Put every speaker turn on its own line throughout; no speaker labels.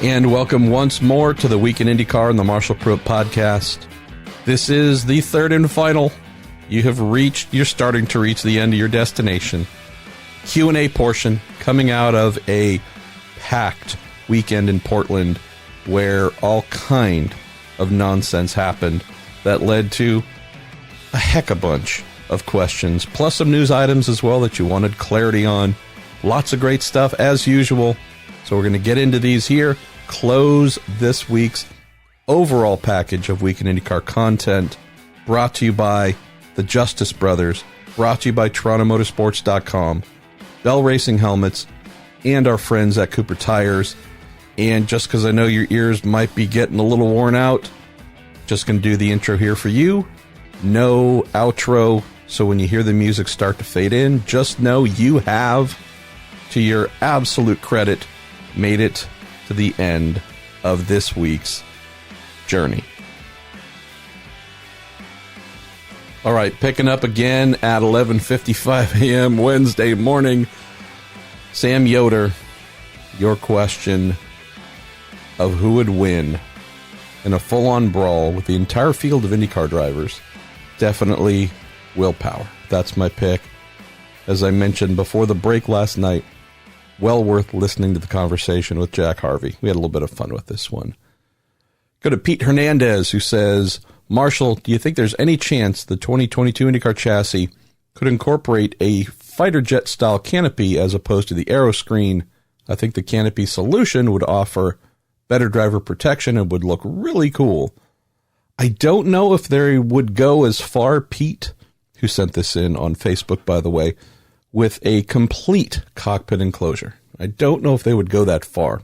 And welcome once more to the Week in IndyCar and the Marshall Pruett podcast. This is the third and final. You're starting to reach the end of your destination. Q&A portion coming out of a packed weekend in Portland where all kind of nonsense happened that led to a heck of a bunch of questions, plus some news items as well that you wanted clarity on. Lots of great stuff as usual. So we're going to get into these here, close this week's overall package of Week in IndyCar content, brought to you by the Justice Brothers, brought to you by TorontoMotorsports.com, Bell Racing Helmets, and our friends at Cooper Tires. And just because I know your ears might be getting a little worn out, just going to do the intro here for you. No outro, so when you hear the music start to fade in, just know you have, to your absolute credit, made it to the end of this week's journey. All right, picking up again at 11:55 a.m. Wednesday morning. Sam Yoder, your question of who would win in a full-on brawl with the entire field of IndyCar drivers. Definitely willpower. That's my pick. As I mentioned before the break last night, well worth listening to the conversation with Jack Harvey. We had a little bit of fun with this one. Go to Pete Hernandez, who says, Marshall, do you think there's any chance the 2022 IndyCar chassis could incorporate a fighter jet style canopy as opposed to the Aero screen? I think the canopy solution would offer better driver protection and would look really cool. I don't know if they would go as far, Pete, who sent this in on Facebook, by the way, with a complete cockpit enclosure. I don't know if they would go that far.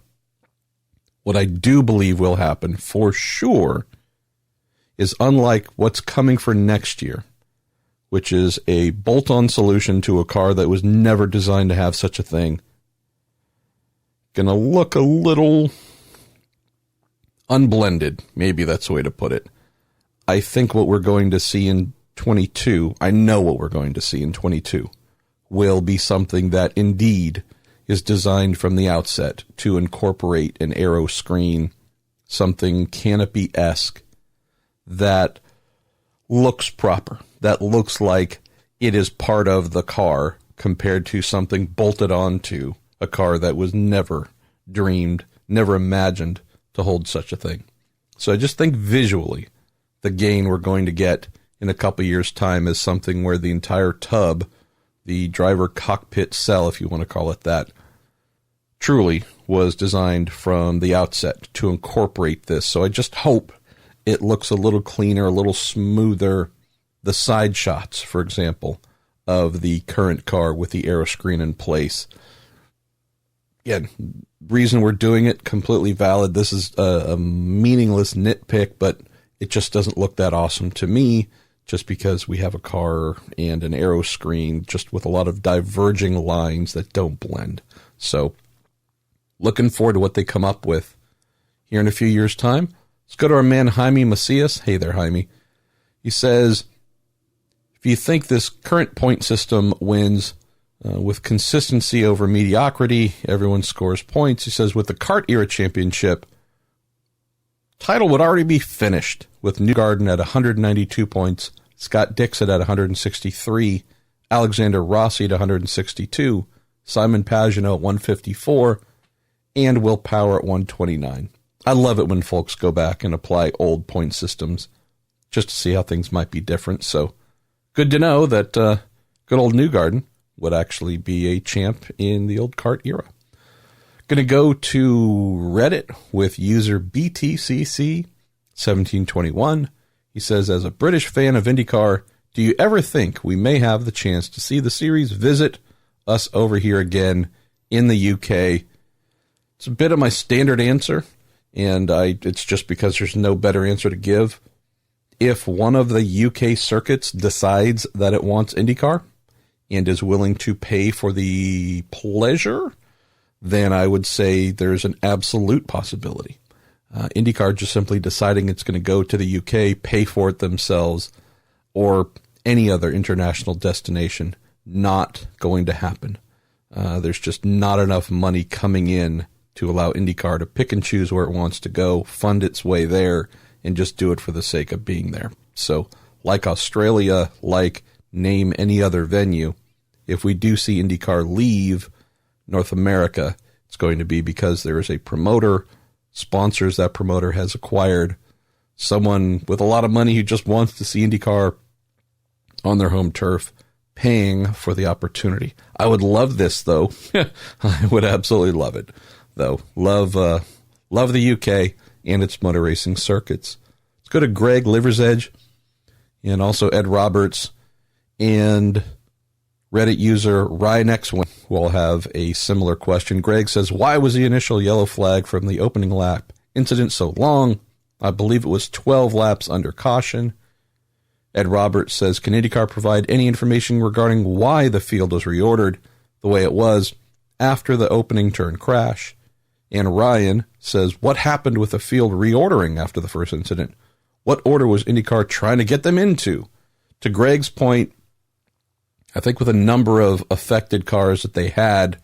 What I do believe will happen for sure is, unlike what's coming for next year, which is a bolt-on solution to a car that was never designed to have such a thing, gonna look a little unblended. Maybe that's the way to put it. I think what we're going to see in 22, I know what we're going to see in 22, will be something that indeed is designed from the outset to incorporate an Aero screen, something canopy-esque that looks proper, that looks like it is part of the car compared to something bolted onto a car that was never dreamed, never imagined to hold such a thing. So I just think visually the gain we're going to get in a couple years' time is something where the entire tub, the driver cockpit cell, if you want to call it that, truly was designed from the outset to incorporate this. So I just hope it looks a little cleaner, a little smoother. The side shots, for example, of the current car with the Aero screen in place. Again, reason we're doing it, completely valid. This is a meaningless nitpick, but it just doesn't look that awesome to me, just because we have a car and an Aero screen just with a lot of diverging lines that don't blend. So looking forward to what they come up with here in a few years' time. Let's go to our man Jaime Macias. Hey there, Jaime. He says, if you think this current point system wins with consistency over mediocrity, everyone scores points. He says, with the kart era championship, title would already be finished with Newgarden at 192 points, Scott Dixon at 163, Alexander Rossi at 162, Simon Pagenaud at 154, and Will Power at 129. I love it when folks go back and apply old point systems just to see how things might be different. So good to know that good old Newgarden would actually be a champ in the old kart era. Going to go to Reddit with user BTCC1721. He says, as a British fan of IndyCar, do you ever think we may have the chance to see the series visit us over here again in the UK? It's a bit of my standard answer, and it's just because there's no better answer to give. If one of the UK circuits decides that it wants IndyCar and is willing to pay for the pleasure, then I would say there's an absolute possibility. IndyCar just simply deciding it's going to go to the UK, pay for it themselves, or any other international destination, not going to happen. There's just not enough money coming in to allow IndyCar to pick and choose where it wants to go, fund its way there, and just do it for the sake of being there. So, like Australia, like name any other venue, if we do see IndyCar leave North America, it's going to be because there is a promoter, sponsors that promoter has acquired, someone with a lot of money who just wants to see IndyCar on their home turf, paying for the opportunity. I would love this, though. I would absolutely love it, though. Love the UK and its motor racing circuits. Let's go to Greg Liversedge and also Ed Roberts and Reddit user Ryan X1 will have a similar question. Greg says, why was the initial yellow flag from the opening lap incident so long? I believe it was 12 laps under caution. Ed Roberts says, can IndyCar provide any information regarding why the field was reordered the way it was after the opening turn crash? And Ryan says, what happened with the field reordering after the first incident? What order was IndyCar trying to get them into? To Greg's point, I think with a number of affected cars that they had,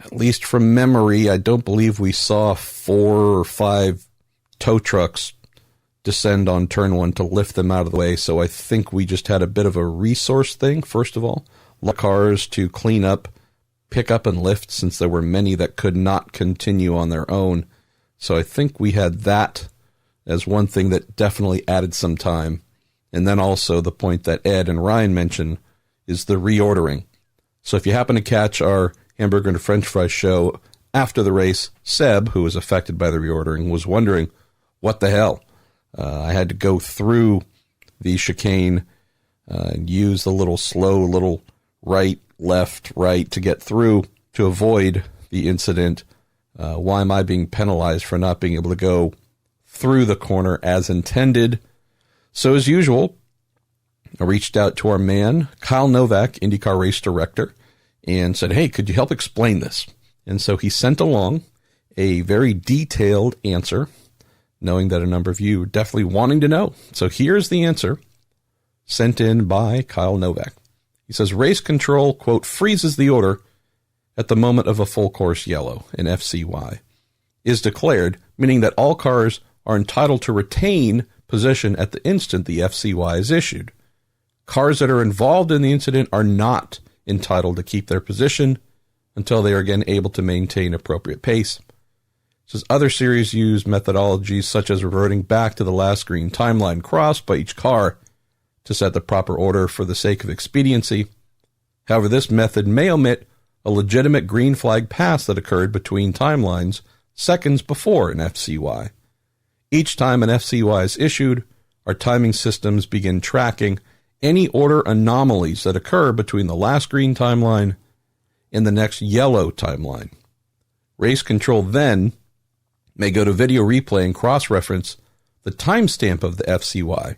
at least from memory, I don't believe we saw 4 or 5 tow trucks descend on turn 1 to lift them out of the way. So I think we just had a bit of a resource thing, first of all. Cars to clean up, pick up, and lift, since there were many that could not continue on their own. So I think we had that as one thing that definitely added some time. And then also the point that Ed and Ryan mentioned is the reordering. So if you happen to catch our hamburger and french fries show after the race, Seb, who was affected by the reordering, was wondering, what the hell? I had to go through the chicane and use the little right, left, right to get through to avoid the incident. Why am I being penalized for not being able to go through the corner as intended? So as usual, I reached out to our man, Kyle Novak, IndyCar race director, and said, hey, could you help explain this? And so he sent along a very detailed answer, knowing that a number of you are definitely wanting to know. So here's the answer sent in by Kyle Novak. He says, race control, quote, freezes the order at the moment of a full course yellow, an FCY, is declared, meaning that all cars are entitled to retain position at the instant the FCY is issued. Cars that are involved in the incident are not entitled to keep their position until they are again able to maintain appropriate pace. It says other series use methodologies such as reverting back to the last green timeline crossed by each car to set the proper order for the sake of expediency. However, this method may omit a legitimate green flag pass that occurred between timelines seconds before an FCY. Each time an FCY is issued, our timing systems begin tracking any order anomalies that occur between the last green timeline and the next yellow timeline. Race control then may go to video replay and cross-reference the timestamp of the FCY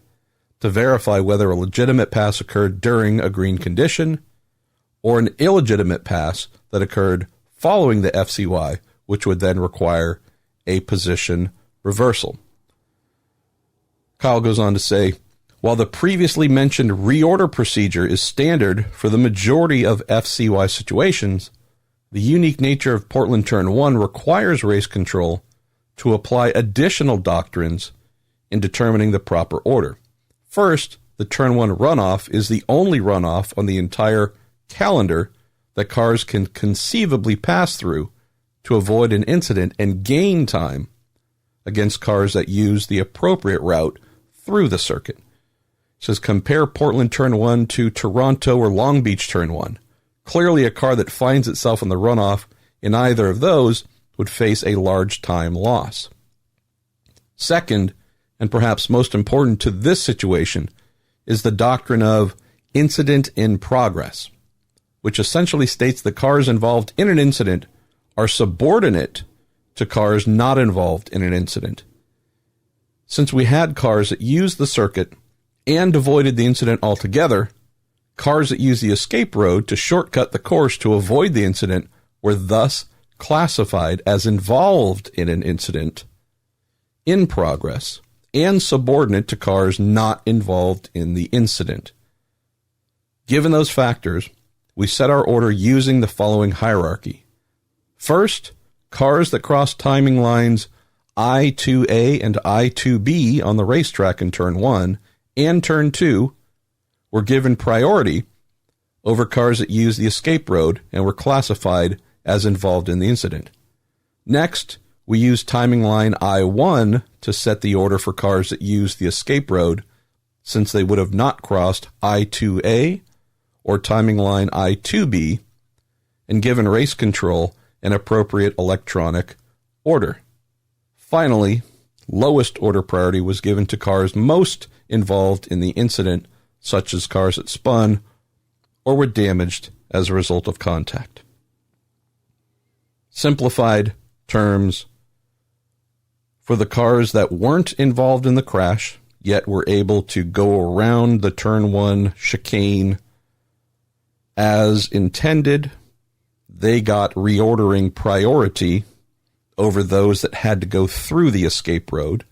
to verify whether a legitimate pass occurred during a green condition or an illegitimate pass that occurred following the FCY, which would then require a position reversal. Kyle goes on to say, while the previously mentioned reorder procedure is standard for the majority of FCY situations, the unique nature of Portland Turn 1 requires race control to apply additional doctrines in determining the proper order. First, the Turn 1 runoff is the only runoff on the entire calendar that cars can conceivably pass through to avoid an incident and gain time against cars that use the appropriate route through the circuit. It says, compare Portland Turn 1 to Toronto or Long Beach Turn 1. Clearly, a car that finds itself in the runoff in either of those would face a large time loss. Second, and perhaps most important to this situation, is the doctrine of incident in progress, which essentially states the cars involved in an incident are subordinate to cars not involved in an incident. Since we had cars that used the circuit and avoided the incident altogether, cars that used the escape road to shortcut the course to avoid the incident were thus classified as involved in an incident in progress and subordinate to cars not involved in the incident. Given those factors, we set our order using the following hierarchy. First, cars that crossed timing lines I2A and I2B on the racetrack in Turn 1 and Turn 2 were given priority over cars that used the escape road and were classified as involved in the incident. Next, we used timing line I1 to set the order for cars that used the escape road, since they would have not crossed I2A or timing line I2B, and given race control an appropriate electronic order. Finally, lowest order priority was given to cars most involved in the incident, such as cars that spun or were damaged as a result of contact. Simplified terms, for the cars that weren't involved in the crash, yet were able to go around the Turn 1 chicane as intended, they got reordering priority over those that had to go through the escape road.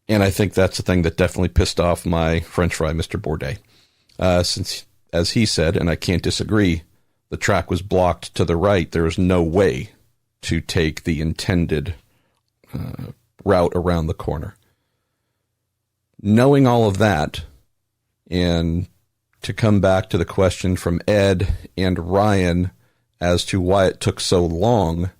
And I think that's the thing that definitely pissed off my French fry, Mr. Bourdais. Since, as he said, and I can't disagree, the track was blocked to the right, there was no way to take the intended route around the corner. Knowing all of that, and to come back to the question from Ed and Ryan as to why it took so long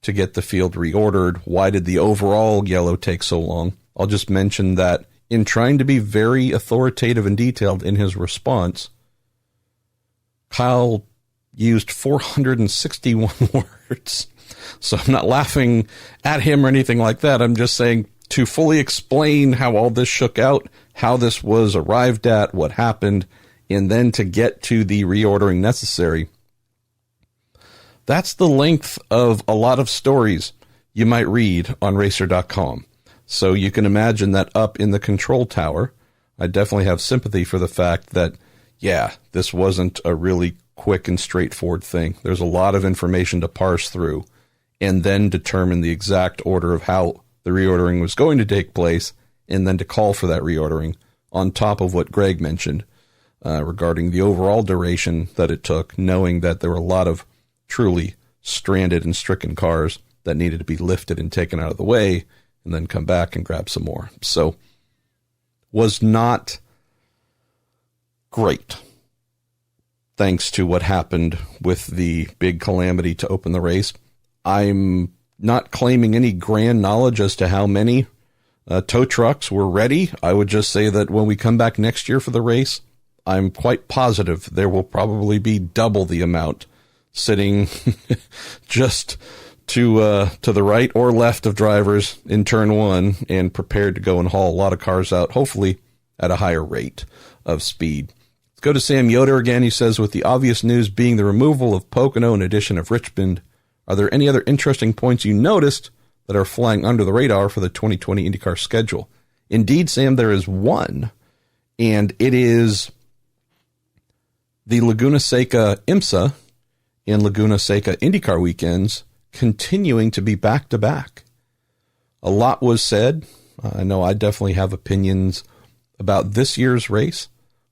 to get the field reordered, why did the overall yellow take so long? I'll just mention that in trying to be very authoritative and detailed in his response, Kyle used 461 words. So I'm not laughing at him or anything like that. I'm just saying to fully explain how all this shook out, how this was arrived at, what happened, and then to get to the reordering necessary. That's the length of a lot of stories you might read on racer.com. So you can imagine that up in the control tower, I definitely have sympathy for the fact that, yeah, this wasn't a really quick and straightforward thing. There's a lot of information to parse through and then determine the exact order of how the reordering was going to take place, and then to call for that reordering on top of what Greg mentioned regarding the overall duration that it took, knowing that there were a lot of truly stranded and stricken cars that needed to be lifted and taken out of the way and then come back and grab some more. So was not great, thanks to what happened with the big calamity to open the race. I'm not claiming any grand knowledge as to how many tow trucks were ready. I would just say that when we come back next year for the race, I'm quite positive there will probably be double the amount sitting just to the right or left of drivers in turn 1 and prepared to go and haul a lot of cars out, hopefully at a higher rate of speed. Let's go to Sam Yoder again. He says, with the obvious news being the removal of Pocono and addition of Richmond, are there any other interesting points you noticed that are flying under the radar for the 2020 IndyCar schedule? Indeed, Sam, there is one, and it is the Laguna Seca IMSA and Laguna Seca IndyCar weekends continuing to be back-to-back. A lot was said. I know I definitely have opinions about this year's race,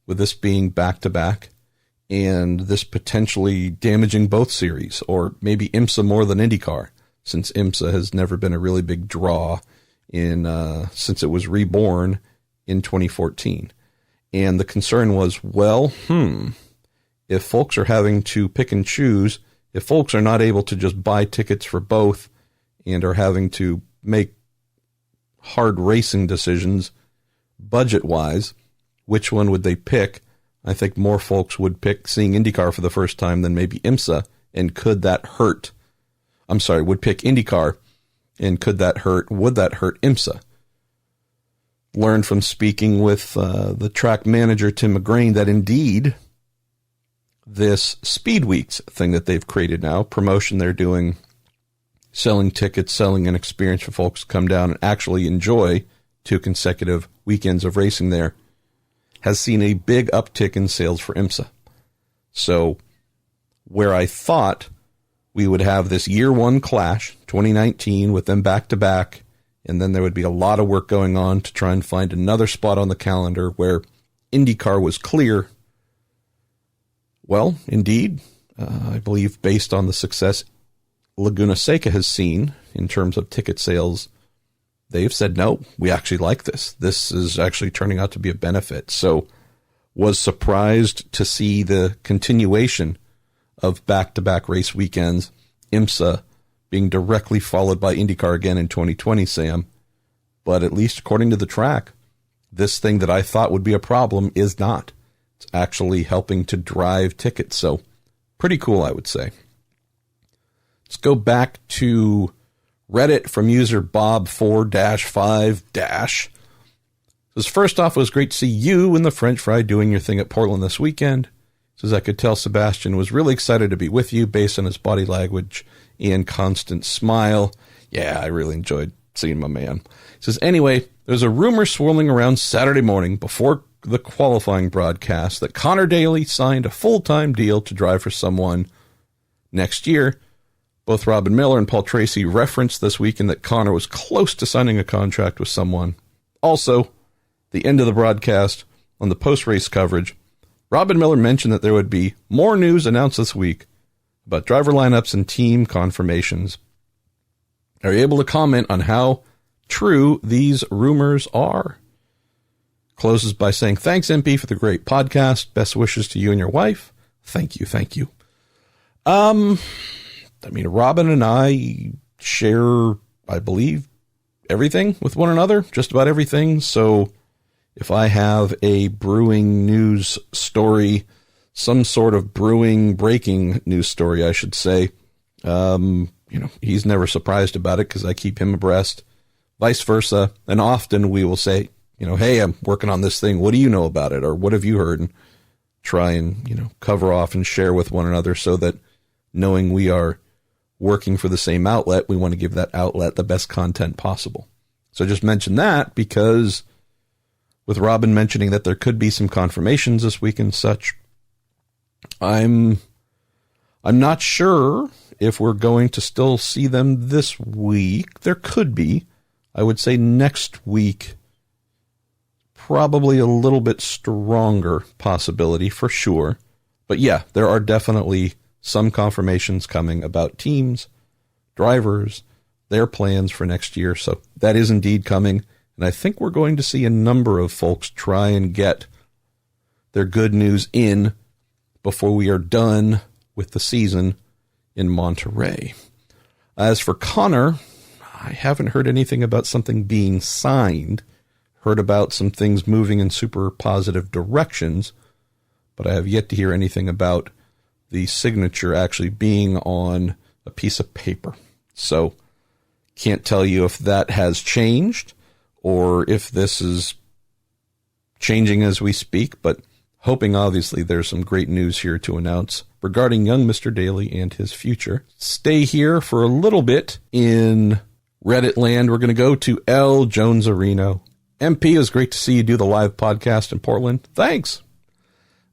with this being back-to-back, and this potentially damaging both series, or maybe IMSA more than IndyCar, since IMSA has never been a really big draw since it was reborn in 2014. And the concern was, well, if folks are having to pick and choose, if folks are not able to just buy tickets for both and are having to make hard racing decisions budget-wise, which one would they pick? I think more folks would pick seeing IndyCar for the first time than maybe IMSA, and could that hurt? Would pick IndyCar, and would that hurt IMSA? Learned from speaking with the track manager, Tim McGrain, that indeed this Speed Weeks thing that they've created now, promotion they're doing, selling tickets, selling an experience for folks to come down and actually enjoy 2 consecutive weekends of racing there, has seen a big uptick in sales for IMSA. So where I thought we would have this year 1 clash, 2019, with them back-to-back, and then there would be a lot of work going on to try and find another spot on the calendar where IndyCar was clear. Well, indeed, I believe based on the success Laguna Seca has seen in terms of ticket sales, they've said, no, we actually like this. This is actually turning out to be a benefit. So was surprised to see the continuation of back-to-back race weekends, IMSA being directly followed by IndyCar again in 2020, Sam. But at least according to the track, this thing that I thought would be a problem is not. It's actually helping to drive tickets. So pretty cool, I would say. Let's go back to Reddit from user Bob4-5-. Says, first off, it was great to see you and the French Fry doing your thing at Portland this weekend. Says, I could tell Sebastian was really excited to be with you based on his body language and constant smile. Yeah, I really enjoyed seeing my man. He says, anyway, there's a rumor swirling around Saturday morning before the qualifying broadcast that Conor Daly signed a full-time deal to drive for someone next year. Both Robin Miller and Paul Tracy referenced this weekend that Conor was close to signing a contract with someone. Also, the end of the broadcast on the post-race coverage, Robin Miller mentioned that there would be more news announced this week about driver lineups and team confirmations. Are you able to comment on how true these rumors are? Closes by saying, thanks, MP, for the great podcast. Best wishes to you and your wife. Thank you, thank you. I mean, Robin and I share, I believe, everything with one another, just about everything. So if I have a brewing news story, some sort of breaking news story, I should say, he's never surprised about it because I keep him abreast, vice versa. And often we will say, hey, I'm working on this thing. What do you know about it? Or what have you heard? And try and, cover off and share with one another so that knowing we are working for the same outlet, we want to give that outlet the best content possible. So just mention that because with Robin mentioning that there could be some confirmations this week and such, I'm not sure if we're going to still see them this week. There could be. I would say next week, probably a little bit stronger possibility for sure. But yeah, there are definitely some confirmations coming about teams, drivers, their plans for next year. So that is indeed coming. And I think we're going to see a number of folks try and get their good news in before we are done with the season in Monterey. As for Conor, I haven't heard anything about something being signed. Heard about some things moving in super positive directions, but I have yet to hear anything about the signature actually being on a piece of paper. So can't tell you if that has changed or if this is changing as we speak, but hoping obviously there's some great news here to announce regarding young Mr. Daly and his future. Stay here for a little bit in Reddit land. We're going to go to L. Jones-Areno. MP, it was great to see you do the live podcast in Portland. Thanks.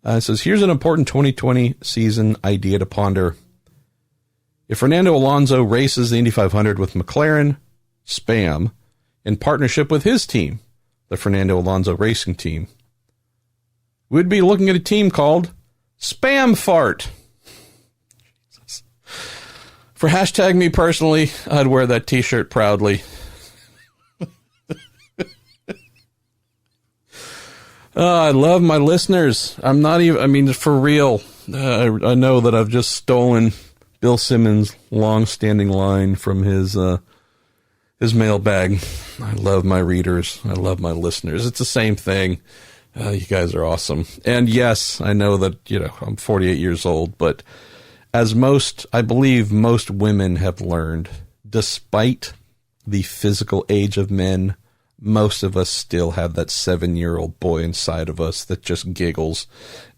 It says, here's an important 2020 season idea to ponder. If Fernando Alonso races the Indy 500 with McLaren, SPAM, in partnership with his team, the Fernando Alonso Racing Team, we'd be looking at a team called Spam Fart. Jesus. For hashtag me personally, I'd wear that t-shirt proudly. I love my listeners. I'm not even, for real. I know that I've just stolen Bill Simmons' long-standing line from his mailbag. I love my readers. I love my listeners. It's the same thing. You guys are awesome. And yes, I know that, I'm 48 years old, but as I believe most women have learned, despite the physical age of men, most of us still have that 7-year-old boy inside of us that just giggles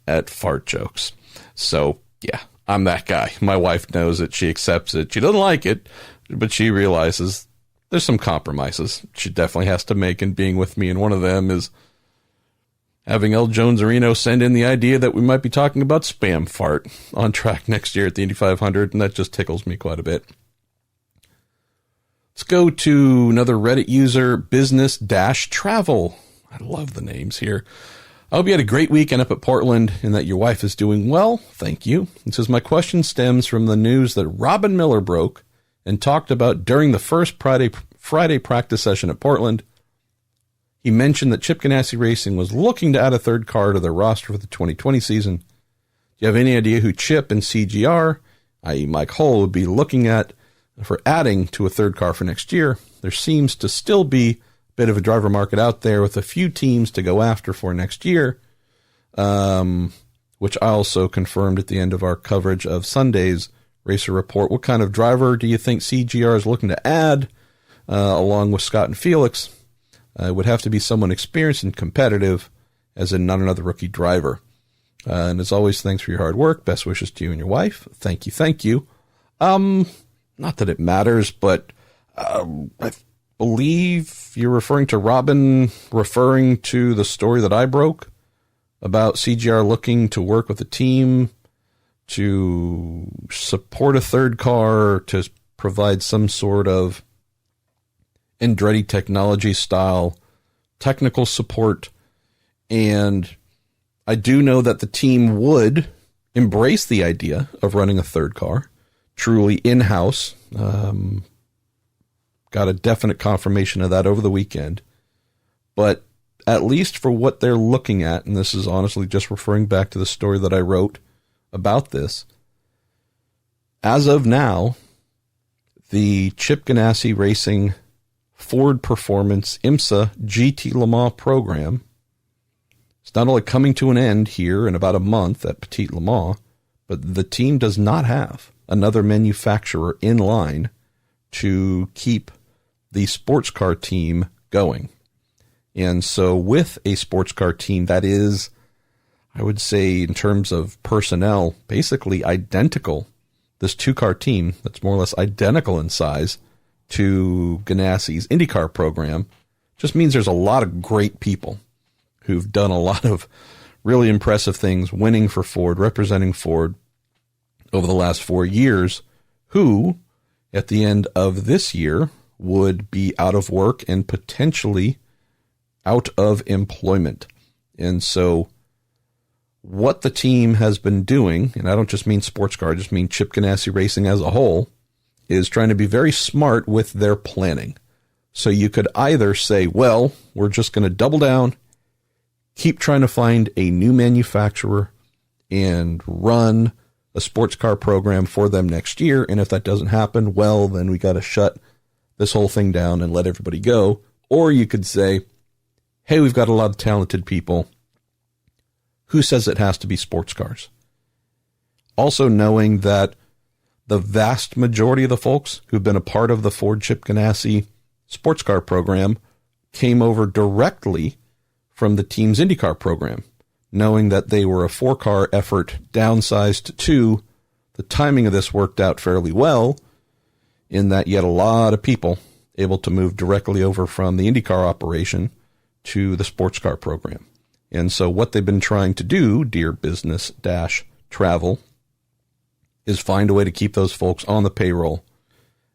at fart jokes. So, yeah, I'm that guy. My wife knows it. She accepts it. She doesn't like it, but she realizes there's some compromises she definitely has to make in being with me. And one of them is having L. Jones-Areno send in the idea that we might be talking about Spam Fart on track next year at the Indy 500, and that just tickles me quite a bit. Let's go to another Reddit user, Business-Travel. I love the names here. I hope you had a great weekend up at Portland and that your wife is doing well. Thank you. It says, my question stems from the news that Robin Miller broke and talked about during the first Friday practice session at Portland. He mentioned that Chip Ganassi Racing was looking to add a third car to their roster for the 2020 season. Do you have any idea who Chip and CGR, i.e. Mike Hull, would be looking at for adding to a third car for next year? There seems to still be a bit of a driver market out there with a few teams to go after for next year, which I also confirmed at the end of our coverage of Sunday's Racer Report. What kind of driver do you think CGR is looking to add along with Scott and Felix? It would have to be someone experienced and competitive, as in not another rookie driver. And as always, thanks for your hard work. Best wishes to you and your wife. Thank you. Thank you. Not that it matters, but I believe you're referring to Robin referring to the story that I broke about CGR looking to work with a team to support a third car, to provide some sort of Andretti technology style technical support. And I do know that the team would embrace the idea of running a third car, truly in-house. Got a definite confirmation of that over the weekend. But at least for what they're looking at, and this is honestly just referring back to the story that I wrote about this, as of now, the Chip Ganassi Racing Ford Performance IMSA GT Le Mans program is not only coming to an end here in about a month at Petit Le Mans, but the team does not have another manufacturer in line to keep the sports car team going. And so with a sports car team that is, I would say in terms of personnel, basically identical, this two-car team that's more or less identical in size to Ganassi's IndyCar program, just means there's a lot of great people who've done a lot of really impressive things, winning for Ford, representing Ford over the last 4 years, who at the end of this year would be out of work and potentially out of employment. And so what the team has been doing, and I don't just mean sports car, I just mean Chip Ganassi Racing as a whole, is trying to be very smart with their planning. So you could either say, well, we're just going to double down, keep trying to find a new manufacturer and run a sports car program for them next year. And if that doesn't happen, well, then we got to shut this whole thing down and let everybody go. Or you could say, hey, we've got a lot of talented people. Who says it has to be sports cars? Also knowing that the vast majority of the folks who've been a part of the Ford Chip Ganassi sports car program came over directly from the team's IndyCar program, knowing that they were a 4-car effort downsized to 2. The timing of this worked out fairly well in that you had a lot of people able to move directly over from the IndyCar operation to the sports car program. And so what they've been trying to do, dear business-travel, is find a way to keep those folks on the payroll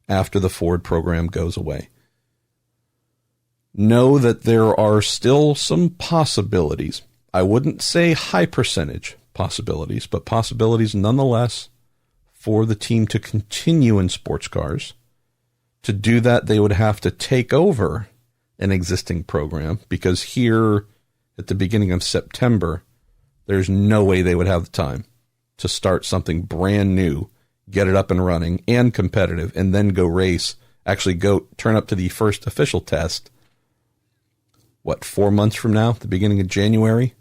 after the Ford program goes away. Know that there are still some possibilities. I wouldn't say high percentage possibilities, but possibilities nonetheless for the team to continue in sports cars. To do that, they would have to take over an existing program, because here at the beginning of September, there's no way they would have the time to start something brand new, get it up and running and competitive, and then go race, actually go turn up to the first official test, 4 months from now, the beginning of January,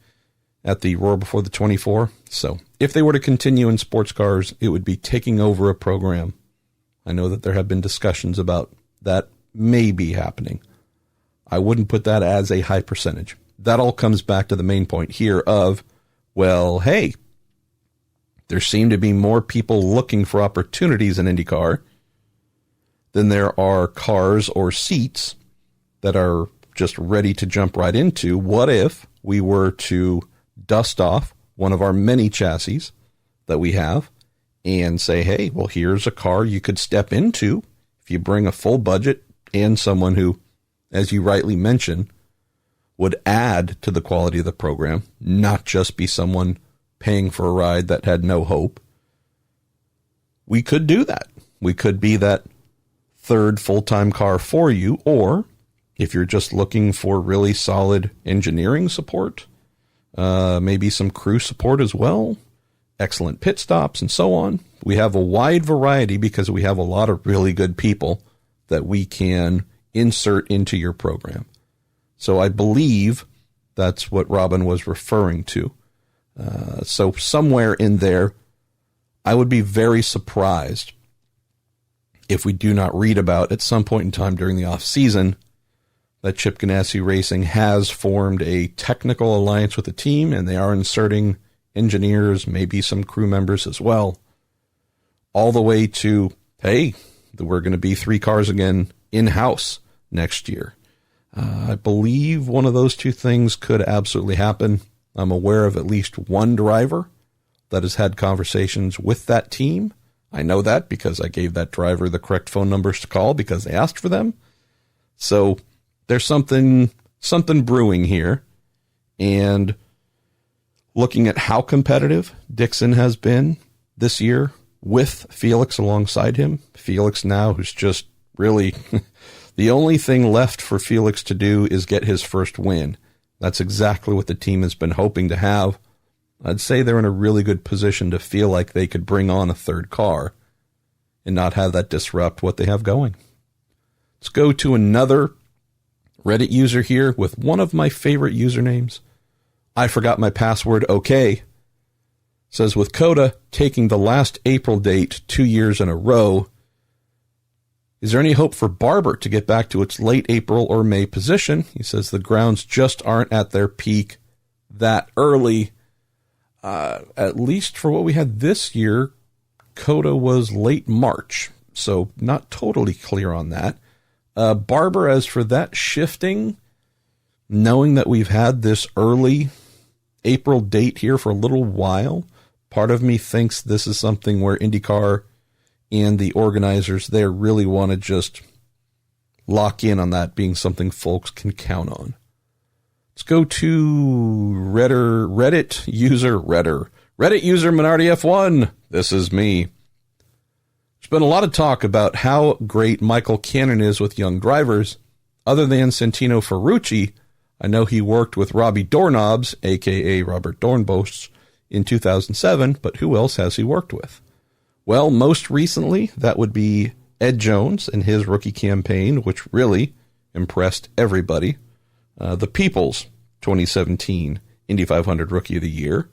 at the Roar Before the 24. So if they were to continue in sports cars, it would be taking over a program. I know that there have been discussions about that may be happening. I wouldn't put that as a high percentage. That all comes back to the main point here of, well, hey, there seem to be more people looking for opportunities in IndyCar than there are cars or seats that are just ready to jump right into. What if we were to dust off one of our many chassis that we have and say, hey, well, here's a car you could step into if you bring a full budget and someone who, as you rightly mentioned, would add to the quality of the program, not just be someone paying for a ride that had no hope, we could do that. We could be that third full-time car for you, or if you're just looking for really solid engineering support, maybe some crew support as well, excellent pit stops and so on. We have a wide variety because we have a lot of really good people that we can insert into your program. So I believe that's what Robin was referring to. So somewhere in there, I would be very surprised if we do not read about at some point in time during the off season that Chip Ganassi Racing has formed a technical alliance with the team, and they are inserting engineers, maybe some crew members as well, all the way to, hey, we're going to be 3 cars again in-house next year. I believe one of those two things could absolutely happen. I'm aware of at least one driver that has had conversations with that team. I know that because I gave that driver the correct phone numbers to call because they asked for them. So there's something brewing here. And looking at how competitive Dixon has been this year with Felix alongside him, Felix now who's just really the only thing left for Felix to do is get his first win. That's exactly what the team has been hoping to have. I'd say they're in a really good position to feel like they could bring on a third car and not have that disrupt what they have going. Let's go to another Reddit user here with one of my favorite usernames. I forgot my password. Okay. Says, with Cota taking the last April date 2 years in a row, is there any hope for Barber to get back to its late April or May position? He says the grounds just aren't at their peak that early. At least for what we had this year, Cota was late March, so not totally clear on that. Barber, as for that shifting, knowing that we've had this early April date here for a little while, part of me thinks this is something where IndyCar and the organizers there really want to just lock in on that being something folks can count on. Let's go to Reddit user Minardi F1. This is me. There's been a lot of talk about how great Michael Cannon is with young drivers. Other than Santino Ferrucci, I know he worked with Robbie Doorknobs, a.k.a. Robert Dornbos, in 2007, but who else has he worked with? Well, most recently, that would be Ed Jones and his rookie campaign, which really impressed everybody. The People's 2017 Indy 500 Rookie of the Year.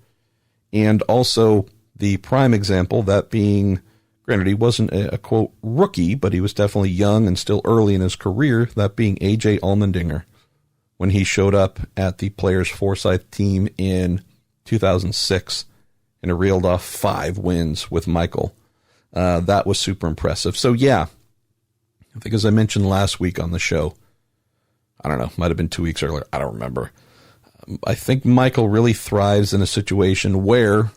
And also the prime example, that being, granted, he wasn't a quote, rookie, but he was definitely young and still early in his career, that being AJ Allmendinger, when he showed up at the Players Forsyth team in 2006 and reeled off 5 wins with Michael. That was super impressive. So, yeah, I think as I mentioned last week on the show, I don't know, might have been 2 weeks earlier, I don't remember. I think Michael really thrives in a situation where,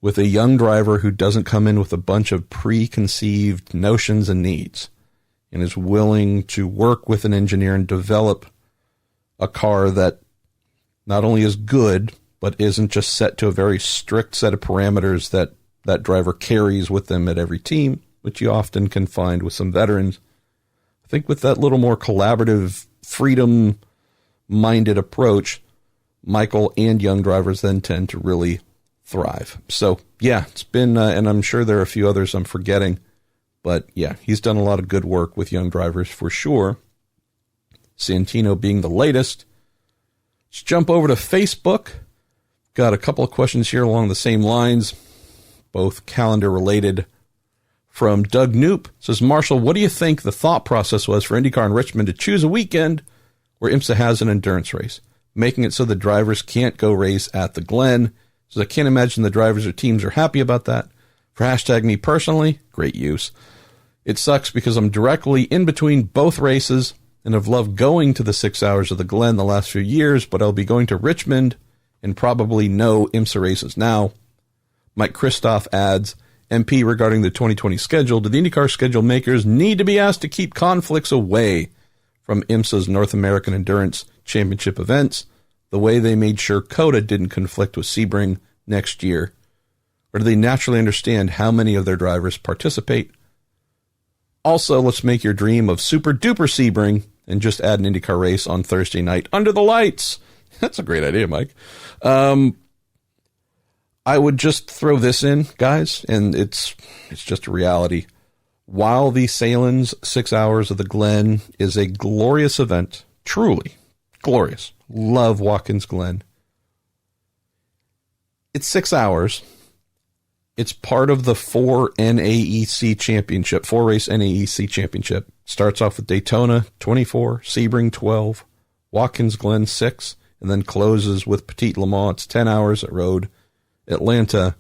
with a young driver who doesn't come in with a bunch of preconceived notions and needs, and is willing to work with an engineer and develop a car that not only is good, but isn't just set to a very strict set of parameters that that driver carries with them at every team, which you often can find with some veterans. I think with that little more collaborative, freedom-minded approach, Michael and young drivers then tend to really thrive. So, yeah, it's been, and I'm sure there are a few others I'm forgetting, but yeah, he's done a lot of good work with young drivers for sure. Santino being the latest. Let's jump over to Facebook. Got a couple of questions here along the same lines, both calendar related. From Doug Knoop, says, Marshall, what do you think the thought process was for IndyCar in Richmond to choose a weekend where IMSA has an endurance race, making it so the drivers can't go race at the Glen? So I can't imagine the drivers or teams are happy about that. For hashtag me personally, great use. It sucks because I'm directly in between both races and have loved going to the 6 hours of the Glen the last few years, but I'll be going to Richmond and probably no IMSA races now. Mike Kristoff adds, MP regarding the 2020 schedule, do the IndyCar schedule makers need to be asked to keep conflicts away from IMSA's North American Endurance Championship events, the way they made sure Cota didn't conflict with Sebring next year? Or do they naturally understand how many of their drivers participate? Also, let's make your dream of super duper Sebring and just add an IndyCar race on Thursday night under the lights. That's a great idea, Mike. I would just throw this in, guys, and it's just a reality. While the Salen's 6 hours of the Glen is a glorious event, truly glorious, love Watkins Glen, it's 6 hours. It's part of the 4 NAEC championship, 4-race NAEC championship. Starts off with Daytona, 24, Sebring, 12, Watkins Glen, 6, and then closes with Petit Le Mans. It's 10 hours at Road, Atlanta.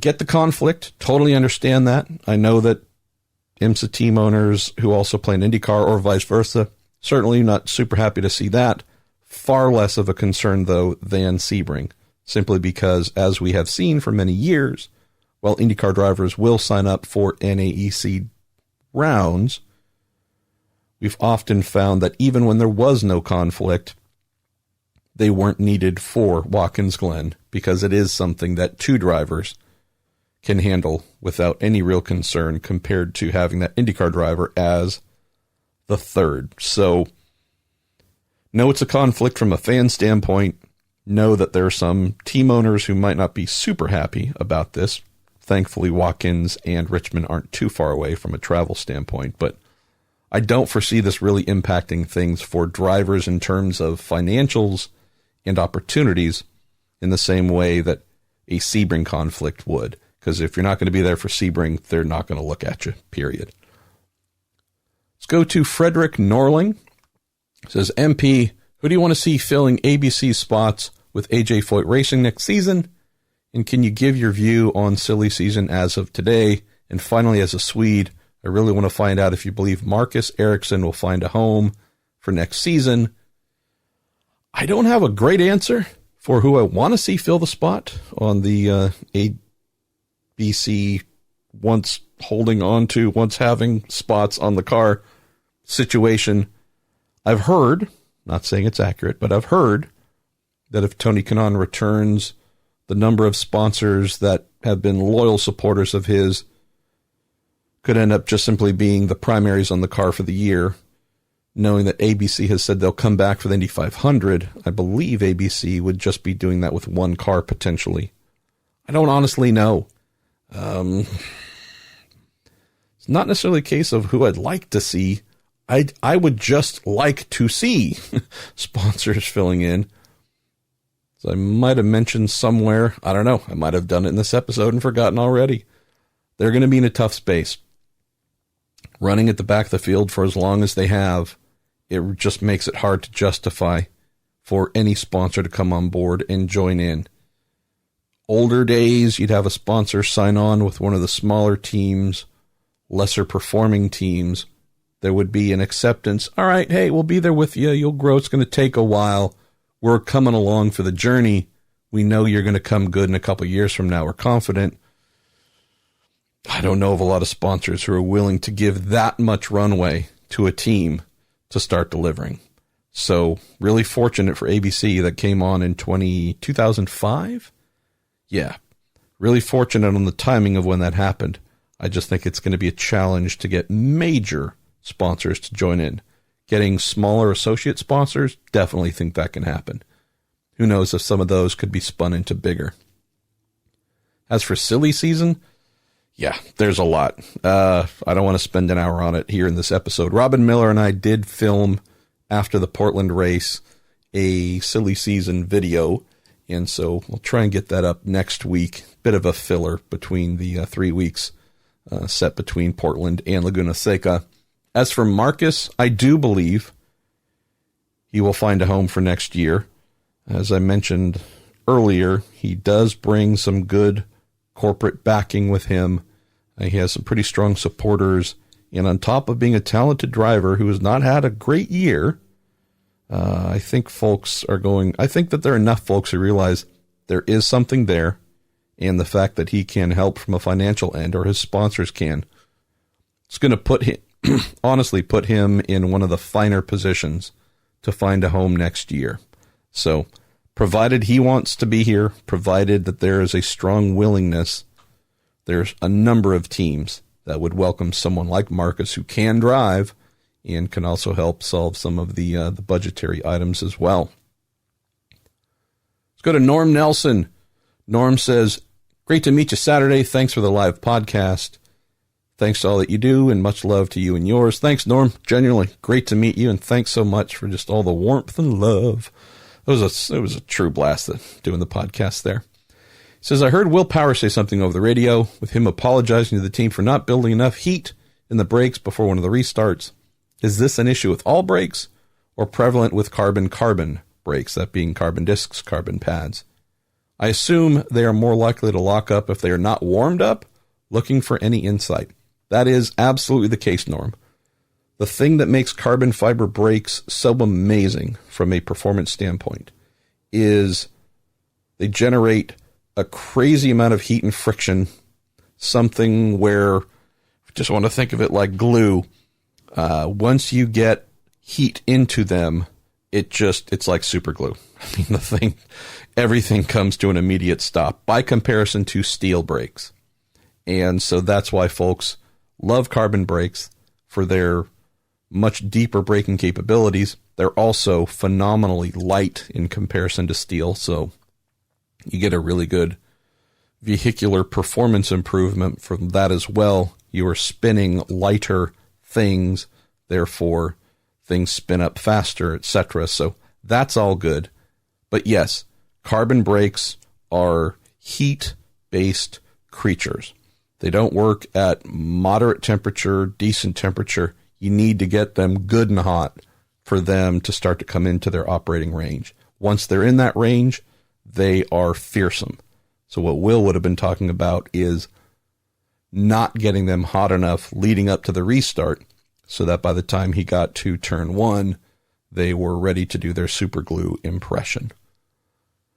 Get the conflict. Totally understand that. I know that IMSA team owners who also play in IndyCar or vice versa, certainly not super happy to see that. Far less of a concern, though, than Sebring. Simply because, as we have seen for many years, while IndyCar drivers will sign up for NAEC rounds, we've often found that even when there was no conflict, they weren't needed for Watkins Glen, because it is something that 2 drivers can handle without any real concern compared to having that IndyCar driver as the 3rd. So, know it's a conflict from a fan standpoint. Know that there are some team owners who might not be super happy about this. Thankfully, Watkins and Richmond aren't too far away from a travel standpoint, but I don't foresee this really impacting things for drivers in terms of financials and opportunities in the same way that a Sebring conflict would. Because if you're not going to be there for Sebring, they're not going to look at you, period. Let's go to Frederick Norling. It says, MP, who do you want to see filling ABC spots with AJ Foyt Racing next season? And can you give your view on silly season as of today? And finally, as a Swede, I really want to find out if you believe Marcus Ericsson will find a home for next season. I don't have a great answer for who I want to see fill the spot on the ABC once holding on to, once having spots on the car situation. I've heard, not saying it's accurate, but I've heard that if Tony Kanaan returns, the number of sponsors that have been loyal supporters of his could end up just simply being the primaries on the car for the year. Knowing that ABC has said they'll come back for the Indy 500, I believe ABC would just be doing that with one car potentially. I don't honestly know. It's not necessarily a case of who I'd like to see. I would just like to see sponsors filling in. So I might have mentioned somewhere, I don't know, I might have done it in this episode and forgotten already. They're going to be in a tough space. Running at the back of the field for as long as they have, it just makes it hard to justify for any sponsor to come on board and join in. Older days, you'd have a sponsor sign on with one of the smaller teams, lesser performing teams. There would be an acceptance. All right, hey, we'll be there with you. You'll grow. It's going to take a while. We're coming along for the journey. We know you're going to come good in a couple of years from now. We're confident. I don't know of a lot of sponsors who are willing to give that much runway to a team to start delivering. So really fortunate for ABC that came on in 2005. Yeah, really fortunate on the timing of when that happened. I just think it's going to be a challenge to get major sponsors to join in. Getting smaller associate sponsors, definitely think that can happen. Who knows if some of those could be spun into bigger. As for silly season, yeah, there's a lot. I don't want to spend an hour on it here in this episode. Robin Miller and I did film after the Portland race a silly season video, and so we'll try and get that up next week. Bit of a filler between the 3 weeks set between Portland and Laguna Seca. As for Marcus, I do believe he will find a home for next year. As I mentioned earlier, he does bring some good corporate backing with him. He has some pretty strong supporters. And on top of being a talented driver who has not had a great year, I think that there are enough folks who realize there is something there. And the fact that he can help from a financial end, or his sponsors can, it's going to put honestly put him in one of the finer positions to find a home next year. So, provided he wants to be here, provided that there is a strong willingness, there's a number of teams that would welcome someone like Marcus who can drive and can also help solve some of the budgetary items as well. Let's go to Norm Nelson. Norm says, great to meet you Saturday. Thanks for the live podcast. Thanks to all that you do, and much love to you and yours. Thanks, Norm. Genuinely great to meet you, and thanks so much for just all the warmth and love. It was a true blast doing the podcast there. He says, I heard Will Power say something over the radio with him apologizing to the team for not building enough heat in the brakes before one of the restarts. Is this an issue with all brakes or prevalent with carbon brakes, that being carbon discs, carbon pads? I assume they are more likely to lock up if they are not warmed up. Looking for any insight. That is absolutely the case, Norm. The thing that makes carbon fiber brakes so amazing from a performance standpoint is they generate a crazy amount of heat and friction, something where, if you just want to think of it like glue, once you get heat into them, it's like super glue. I mean, everything comes to an immediate stop by comparison to steel brakes. And so that's why folks love carbon brakes for their much deeper braking capabilities. They're also phenomenally light in comparison to steel, so you get a really good vehicular performance improvement from that as well. You are spinning lighter things, therefore things spin up faster, etc. So that's all good. But yes, carbon brakes are heat-based creatures. They don't work at moderate temperature, decent temperature. You need to get them good and hot for them to start to come into their operating range. Once they're in that range, they are fearsome. So what Will would have been talking about is not getting them hot enough leading up to the restart so that by the time he got to turn one, they were ready to do their super glue impression.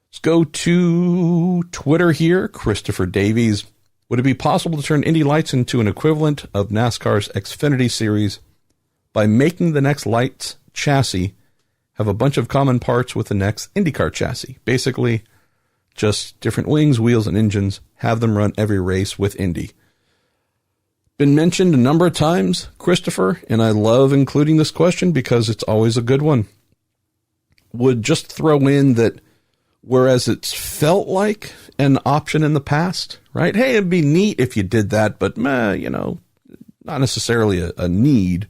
Let's go to Twitter here. Christopher Davies. Would it be possible to turn Indy Lights into an equivalent of NASCAR's Xfinity Series by making the next Lights chassis have a bunch of common parts with the next IndyCar chassis? Basically, just different wings, wheels, and engines. Have them run every race with Indy. Been mentioned a number of times, Christopher, and I love including this question because it's always a good one. Would just throw in that whereas it's felt like an option in the past, right? Hey, it'd be neat if you did that, but not necessarily a need.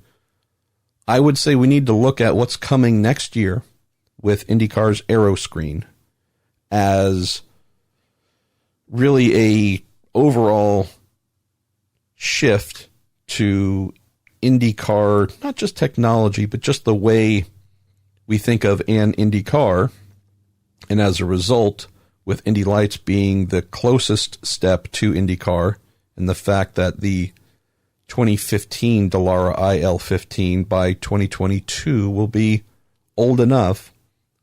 I would say we need to look at what's coming next year with IndyCar's Aero screen as really a overall shift to IndyCar, not just technology, but just the way we think of an IndyCar. And as a result, with Indy Lights being the closest step to IndyCar, and the fact that the 2015 Dallara IL15 by 2022 will be old enough,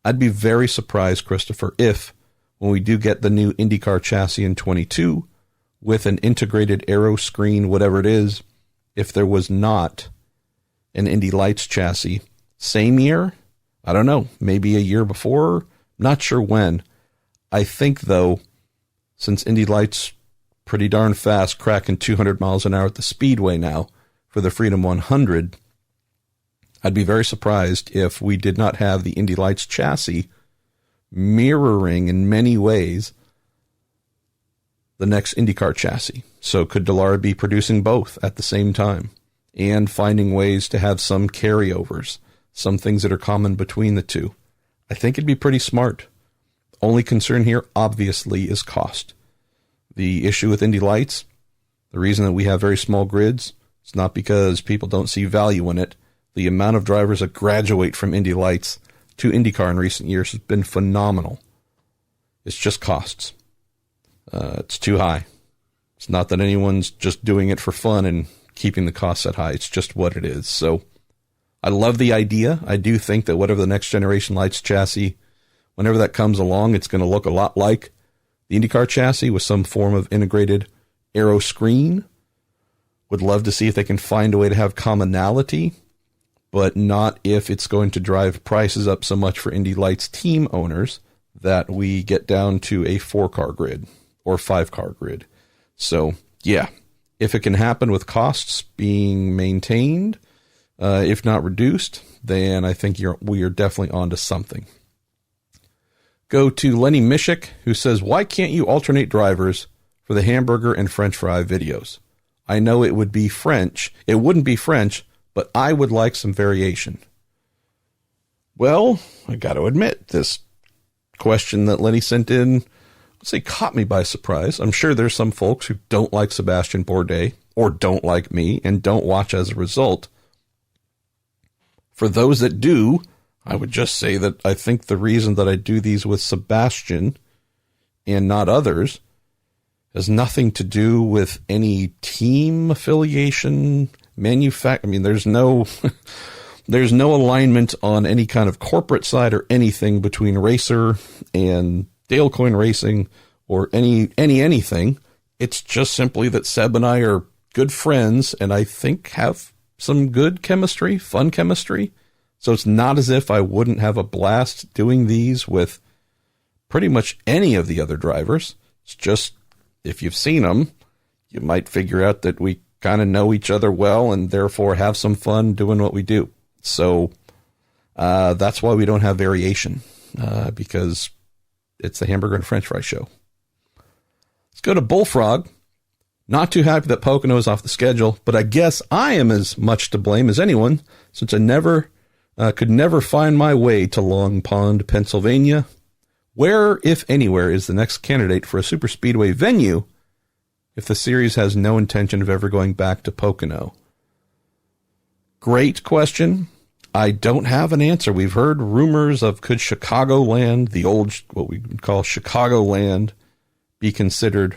I'd be very surprised, Christopher, if when we do get the new IndyCar chassis in 22 with an integrated Aero screen, whatever it is, if there was not an Indy Lights chassis, same year, I don't know, maybe a year before, not sure when. I think, though, since Indy Lights pretty darn fast, cracking 200 miles an hour at the speedway now for the Freedom 100, I'd be very surprised if we did not have the Indy Lights chassis mirroring in many ways the next IndyCar chassis. So could Dallara be producing both at the same time and finding ways to have some carryovers, some things that are common between the two? I think it'd be pretty smart. Only concern here, obviously, is cost. The issue with Indy Lights, the reason that we have very small grids, it's not because people don't see value in it. The amount of drivers that graduate from Indy Lights to IndyCar in recent years has been phenomenal. It's just costs. It's too high. It's not that anyone's just doing it for fun and keeping the costs that high. It's just what it is. So I love the idea. I do think that whatever the next generation Lights chassis, whenever that comes along, it's going to look a lot like the IndyCar chassis with some form of integrated Aero screen. Would love to see if they can find a way to have commonality, but not if it's going to drive prices up so much for Indy Lights team owners that we get down to a 4-car grid or 5-car grid. So, yeah, if it can happen with costs being maintained, if not reduced, then I think we are definitely onto something. Go to Lenny Mishik, who says, why can't you alternate drivers for the hamburger and French fry videos? I know it would be French. It wouldn't be French, but I would like some variation. Well, I got to admit, this question that Lenny sent in, let's say, caught me by surprise. I'm sure there's some folks who don't like Sebastian Bourdais or don't like me and don't watch as a result. For those that do, I would just say that I think the reason that I do these with Sebastian and not others has nothing to do with any team affiliation, I mean, there's no alignment on any kind of corporate side or anything between Racer and Dalecoin Racing or anything. It's just simply that Seb and I are good friends and I think have some good chemistry, fun chemistry. So it's not as if I wouldn't have a blast doing these with pretty much any of the other drivers. It's just, if you've seen them, you might figure out that we kind of know each other well and therefore have some fun doing what we do. So that's why we don't have variation, because it's the hamburger and French fry show. Let's go to Bullfrog. Not too happy that Pocono is off the schedule, but I guess I am as much to blame as anyone since I could never find my way to Long Pond, Pennsylvania. Where, if anywhere, is the next candidate for a super speedway venue if the series has no intention of ever going back to Pocono? Great question. I don't have an answer. We've heard rumors of could Chicagoland, the old, what we would call Chicagoland, be considered.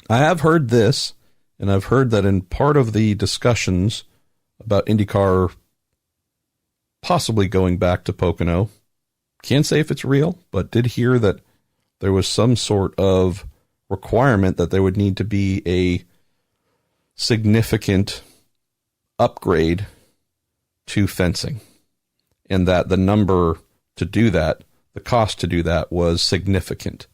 I have heard this, and I've heard that in part of the discussions about IndyCar possibly going back to Pocono, can't say if it's real, but did hear that there was some sort of requirement that there would need to be a significant upgrade to fencing, and that the number to do that, the cost to do that, was significant.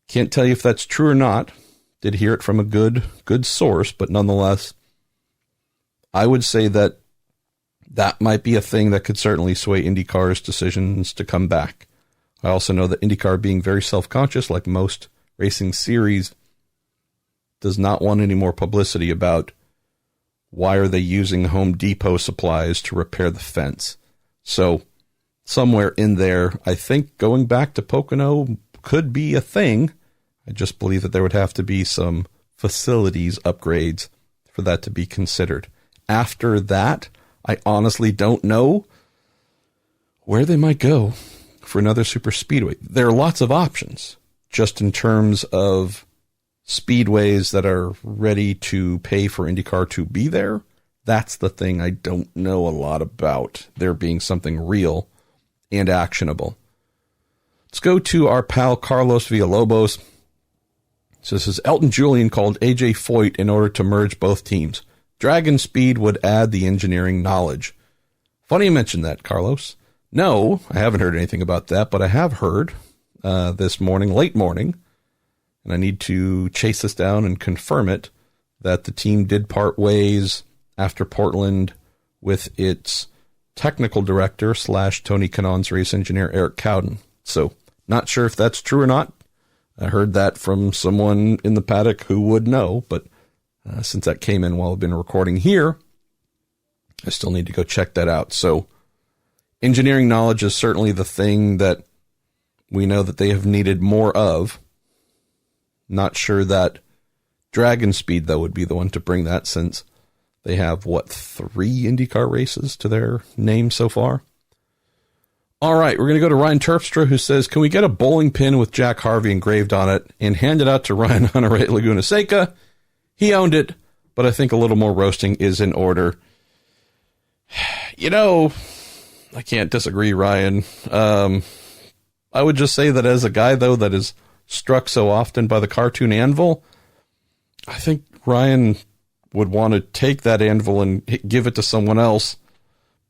Can't tell you if that's true or not. Did hear it from a good source, but nonetheless, I would say that might be a thing that could certainly sway IndyCar's decisions to come back. I also know that IndyCar, being very self-conscious, like most racing series, does not want any more publicity about why are they using Home Depot supplies to repair the fence. So somewhere in there, I think going back to Pocono could be a thing. I just believe that there would have to be some facilities upgrades for that to be considered. After that, I honestly don't know where they might go for another super speedway. There are lots of options, just in terms of speedways that are ready to pay for IndyCar to be there. That's the thing I don't know a lot about, there being something real and actionable. Let's go to our pal Carlos Villalobos. So this is Elton Julian called AJ Foyt in order to merge both teams. DragonSpeed would add the engineering knowledge. Funny you mentioned that, Carlos. No, I haven't heard anything about that, but I have heard this morning, late morning, and I need to chase this down and confirm it, that the team did part ways after Portland with its technical director / Tony Kanaan's race engineer, Eric Cowden. So not sure if that's true or not. I heard that from someone in the paddock who would know, but since that came in while I've been recording here, I still need to go check that out. So engineering knowledge is certainly the thing that we know that they have needed more of. Not sure that DragonSpeed, though, would be the one to bring that, since they have, 3 IndyCar races to their name so far? All right, we're going to go to Ryan Terpstra, who says, can we get a bowling pin with Jack Harvey engraved on it and hand it out to Ryan Hunter at Laguna Seca? He owned it, but I think a little more roasting is in order. You know, I can't disagree, Ryan. I would just say that as a guy, though, that is struck so often by the cartoon Anvil, I think Ryan would want to take that Anvil and give it to someone else,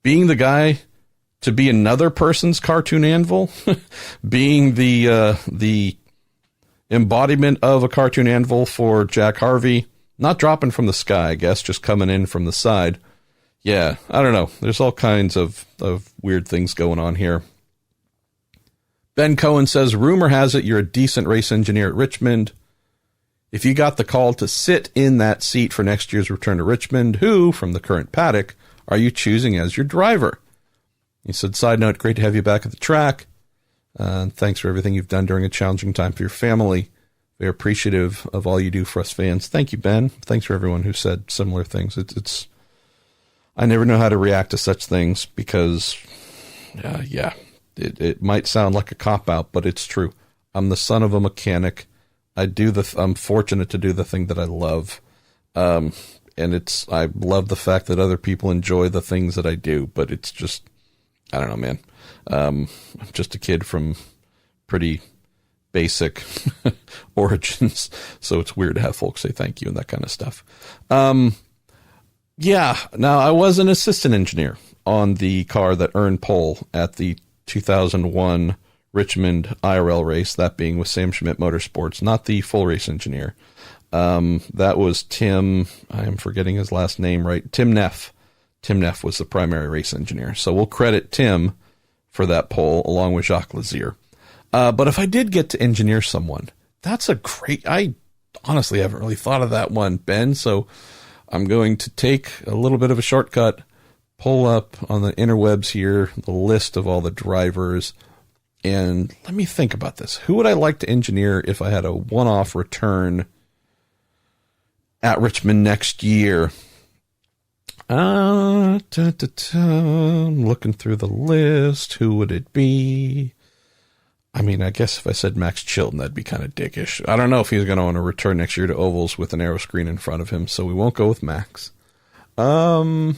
being the guy to be another person's cartoon Anvil, being the embodiment of a cartoon Anvil for Jack Harvey, not dropping from the sky, I guess, just coming in from the side. Yeah, I don't know. There's all kinds of weird things going on here. Ben Cohen says, rumor has it you're a decent race engineer at Richmond. If you got the call to sit in that seat for next year's return to Richmond, who, from the current paddock, are you choosing as your driver? He said, side note, great to have you back at the track. Thanks for everything you've done during a challenging time for your family. We're appreciative of all you do for us fans. Thank you, Ben. Thanks for everyone who said similar things. It's I never know how to react to such things because, it might sound like a cop-out, but it's true. I'm the son of a mechanic. I'm fortunate to do the thing that I love. And I love the fact that other people enjoy the things that I do, but it's just, I don't know, man. I'm just a kid from pretty basic origins, so it's weird to have folks say thank you and that kind of stuff. Now I was an assistant engineer on the car that earned pole at the 2001 Richmond IRL race, that being with Sam Schmidt Motorsports, not the full race engineer. That was Tim, I am forgetting his last name, right? Tim Neff. Tim Neff was the primary race engineer. So we'll credit Tim for that pole along with Jacques Lazier. But if I did get to engineer someone, that's a great, I honestly haven't really thought of that one, Ben. So I'm going to take a little bit of a shortcut, pull up on the interwebs here, the list of all the drivers, and let me think about this. Who would I like to engineer if I had a one-off return at Richmond next year? I'm looking through the list. Who would it be? I mean, I guess if I said Max Chilton, that'd be kind of dickish. I don't know if he's going to want to return next year to ovals with an Aero screen in front of him, so we won't go with Max. I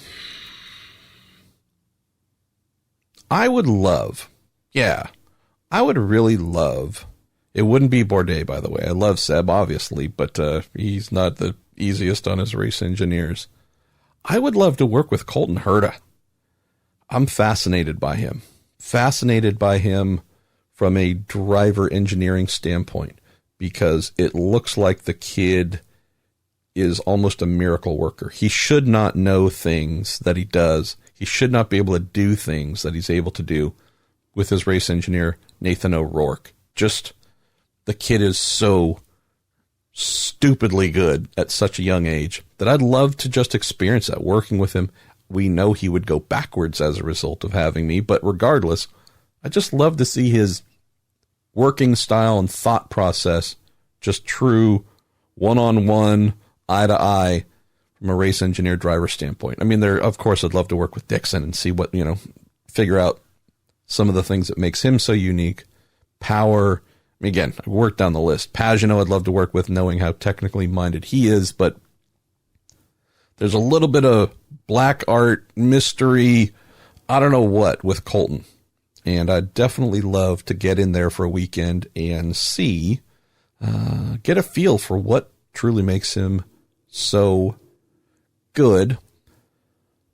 would really love, it wouldn't be Bourdais, by the way. I love Seb, obviously, but he's not the easiest on his race engineers. I would love to work with Colton Herta. I'm fascinated by him. From a driver engineering standpoint, because it looks like the kid is almost a miracle worker. He should not know things that he does. He should not be able to do things that he's able to do with his race engineer, Nathan O'Rourke. Just, the kid is so stupidly good at such a young age that I'd love to just experience that, working with him. We know he would go backwards as a result of having me, but regardless, I just love to see his working style and thought process, just true one-on-one, eye-to-eye from a race engineer driver standpoint. I mean, of course, I'd love to work with Dixon and see what, figure out some of the things that makes him so unique. Power, again, I've worked down the list. Pagano, I'd love to work with, knowing how technically minded he is, but there's a little bit of black art, mystery, I don't know what, with Colton. And I'd definitely love to get in there for a weekend and see, get a feel for what truly makes him so good.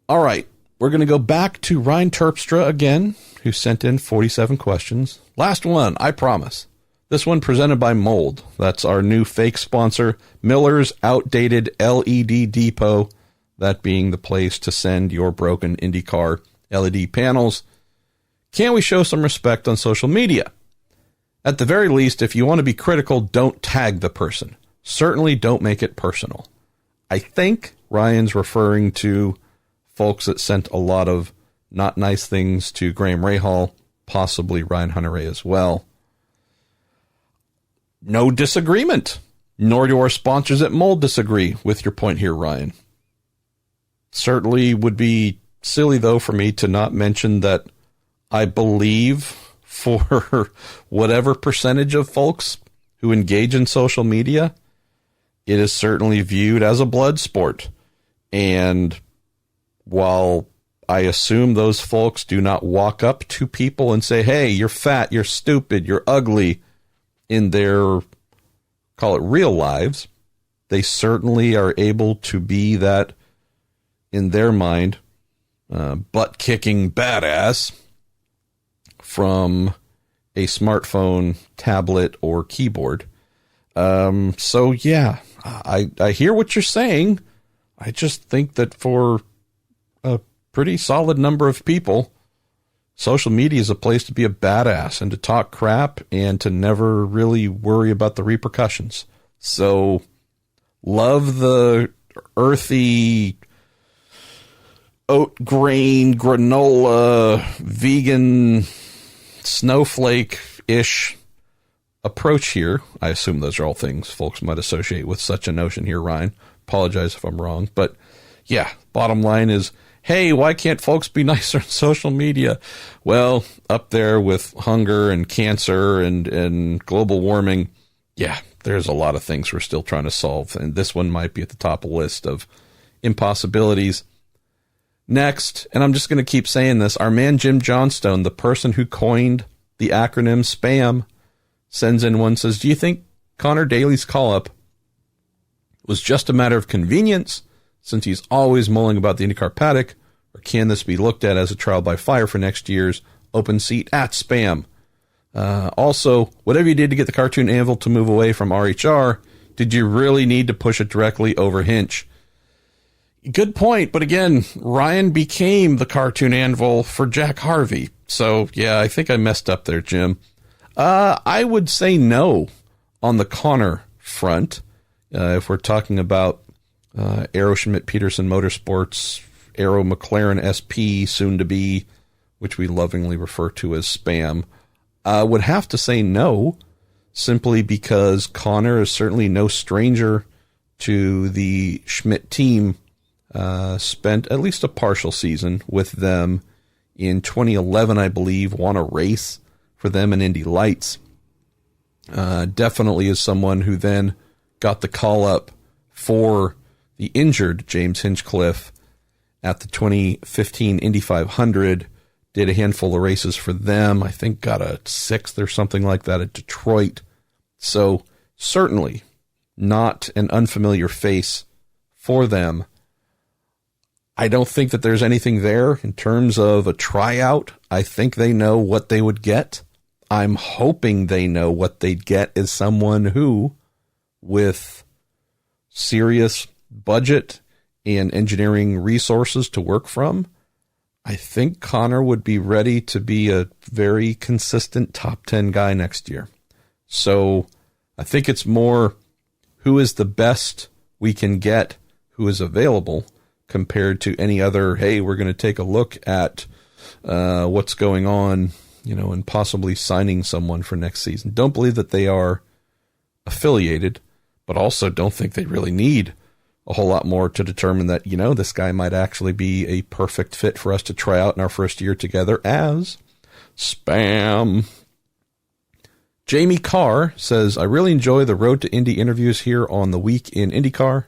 All right, we're going to go back to Ryan Terpstra again, who sent in 47 questions. Last one, I promise. This one presented by Mold. That's our new fake sponsor, Miller's Outdated LED Depot, that being the place to send your broken IndyCar LED panels. Can we show some respect on social media? At the very least, if you want to be critical, don't tag the person. Certainly don't make it personal. I think Ryan's referring to folks that sent a lot of not nice things to Graham Rahal, possibly Ryan Hunter-Reay as well. No disagreement, nor do our sponsors at Mold disagree with your point here, Ryan. Certainly would be silly, though, for me to not mention that I believe for whatever percentage of folks who engage in social media, it is certainly viewed as a blood sport. And while I assume those folks do not walk up to people and say, hey, you're fat, you're stupid, you're ugly, in their, call it real lives, They certainly are able to be that, in their mind, butt-kicking badass from a smartphone, tablet, or keyboard. So, yeah, I hear what you're saying. I just think that for a pretty solid number of people, social media is a place to be a badass and to talk crap and to never really worry about the repercussions. So, love the earthy oat grain, granola, vegan, snowflake-ish approach here. I assume those are all things folks might associate with such a notion here, Ryan. Apologize if I'm wrong. But yeah, bottom line is, hey, why can't folks be nicer on social media? Well, up there with hunger and cancer and global warming, yeah, there's a lot of things we're still trying to solve. And this one might be at the top of the list of impossibilities. Next, and I'm just going to keep saying this, our man Jim Johnstone, the person who coined the acronym SPAM, sends in one, says, do you think Conor Daly's call-up was just a matter of convenience, since he's always mulling about the IndyCar paddock, or can this be looked at as a trial by fire for next year's open seat at SPAM? Also, whatever you did to get the cartoon Anvil to move away from RHR, did you really need to push it directly over Hinch? Good point, but again, Ryan became the cartoon Anvil for Jack Harvey. So, yeah, I think I messed up there, Jim. I would say no on the Conor front. If we're talking about Aero Schmidt Peterson Motorsports, Aero McLaren SP, soon to be, which we lovingly refer to as SPAM, would have to say no, simply because Conor is certainly no stranger to the Schmidt team. Spent at least a partial season with them in 2011, I believe, won a race for them in Indy Lights. Definitely is someone who then got the call up for the injured James Hinchcliffe at the 2015 Indy 500, did a handful of races for them. I think got a 6th or something like that at Detroit. So certainly not an unfamiliar face for them. I don't think that there's anything there in terms of a tryout. I think they know what they would get. I'm hoping they know what they'd get is someone who, with serious budget and engineering resources to work from, I think Conor would be ready to be a very consistent top 10 guy next year. So I think it's more who is the best we can get, who is available, compared to any other, hey, we're going to take a look at what's going on, and possibly signing someone for next season. Don't believe that they are affiliated, but also don't think they really need a whole lot more to determine that, this guy might actually be a perfect fit for us to try out in our first year together as SPAM. Jamie Carr says, I really enjoy the Road to Indy interviews here on the Week in IndyCar.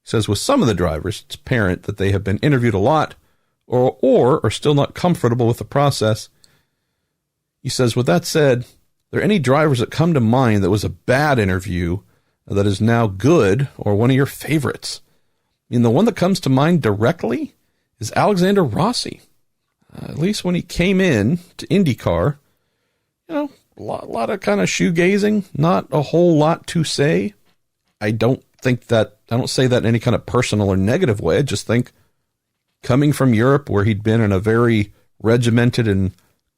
He says, with some of the drivers, it's apparent that they have been interviewed a lot or are still not comfortable with the process. He says, with that said, are there any drivers that come to mind that was a bad interview that is now good or one of your favorites? The one that comes to mind directly is Alexander Rossi. At least when he came in to IndyCar, a lot of kind of shoegazing, not a whole lot to say. I don't say that in any kind of personal or negative way. I just think coming from Europe, where he'd been in a very regimented and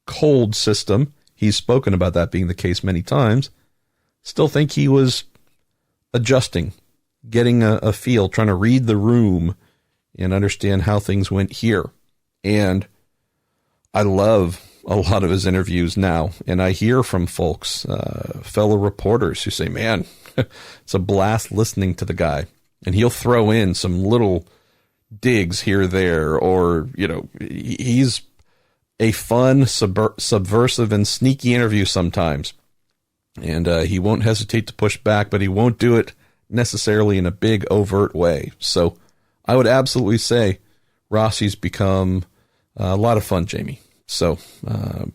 cold system, he's spoken about that being the case many times, still think he was adjusting, getting a feel, trying to read the room and understand how things went here. And I love a lot of his interviews now, and I hear from folks, fellow reporters, who say, man, it's a blast listening to the guy. And he'll throw in some little digs here or there, or, he's a fun, subversive, and sneaky interview sometimes. And he won't hesitate to push back, but he won't do it necessarily in a big, overt way. So I would absolutely say Rossi's become a lot of fun, Jamie. So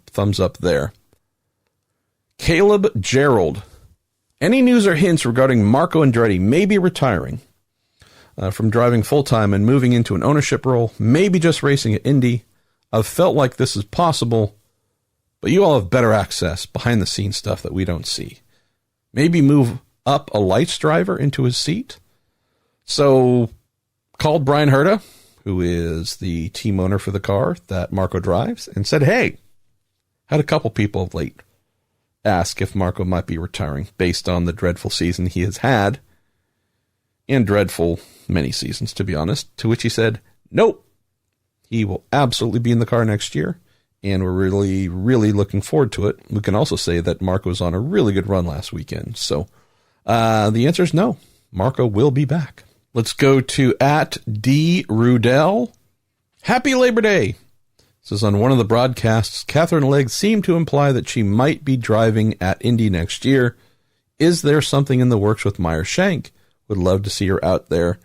thumbs up there. Caleb Gerald Any news or hints regarding Marco Andretti maybe retiring from driving full-time and moving into an ownership role, maybe just racing at Indy? I've felt like this is possible, but you all have better access behind-the-scenes stuff that we don't see. Maybe move up a Lights driver into his seat? So, called Brian Herta, who is the team owner for the car that Marco drives, and said, hey, had a couple people of late ask if Marco might be retiring based on the dreadful season he has had, and dreadful many seasons, to be honest, to which he said, nope, he will absolutely be in the car next year, and we're really, really looking forward to it. We can also say that Marco was on a really good run last weekend, so the answer is no. Marco will be back. Let's go to @D. Happy Labor Day. This is on one of the broadcasts. Katherine Legge seemed to imply that she might be driving at Indy next year. Is there something in the works with Meyer Shank? Would love to see her out there.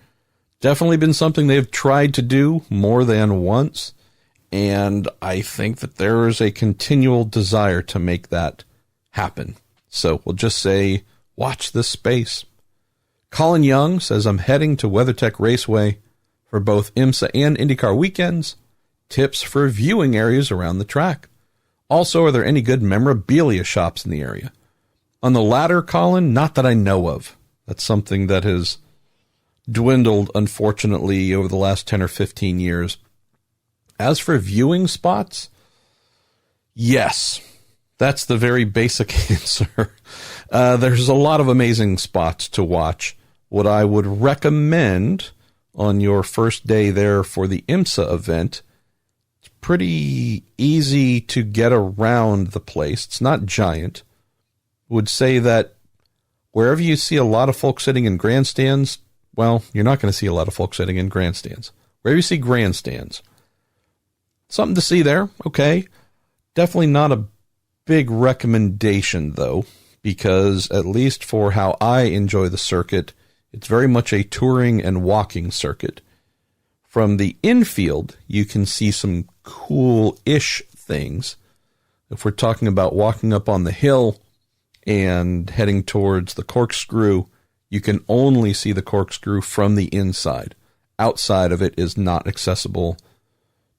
Definitely been something they've tried to do more than once. And I think that there is a continual desire to make that happen. So we'll just say, watch this space. Colin Young says, I'm heading to WeatherTech Raceway for both IMSA and IndyCar weekends. Tips for viewing areas around the track. Also, are there any good memorabilia shops in the area? On the latter, Colin, not that I know of. That's something that has dwindled, unfortunately, over the last 10 or 15 years. As for viewing spots, yes, that's the very basic answer. There's a lot of amazing spots to watch. What I would recommend on your first day there for the IMSA event, it's pretty easy to get around the place. It's not giant. Would say that wherever you see a lot of folks sitting in grandstands, well, you're not going to see a lot of folks sitting in grandstands. Wherever you see grandstands, something to see there, okay. Definitely not a big recommendation, though, because at least for how I enjoy the circuit, it's very much a touring and walking circuit. From the infield, you can see some cool-ish things. If we're talking about walking up on the hill and heading towards the corkscrew, you can only see the corkscrew from the inside. Outside of it is not accessible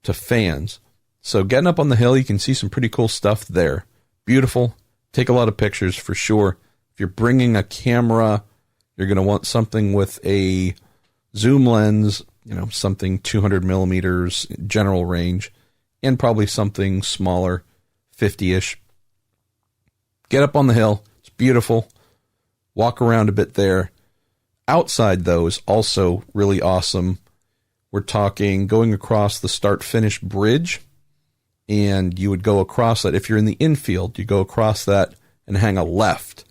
to fans. So getting up on the hill, you can see some pretty cool stuff there. Beautiful. Take a lot of pictures for sure. If you're bringing a camera, you're going to want something with a zoom lens, something 200 millimeters general range, and probably something smaller, 50-ish. Get up on the hill. It's beautiful. Walk around a bit there. Outside, though, is also really awesome. We're talking going across the start-finish bridge, and you would go across that. If you're in the infield, you go across that and hang a left.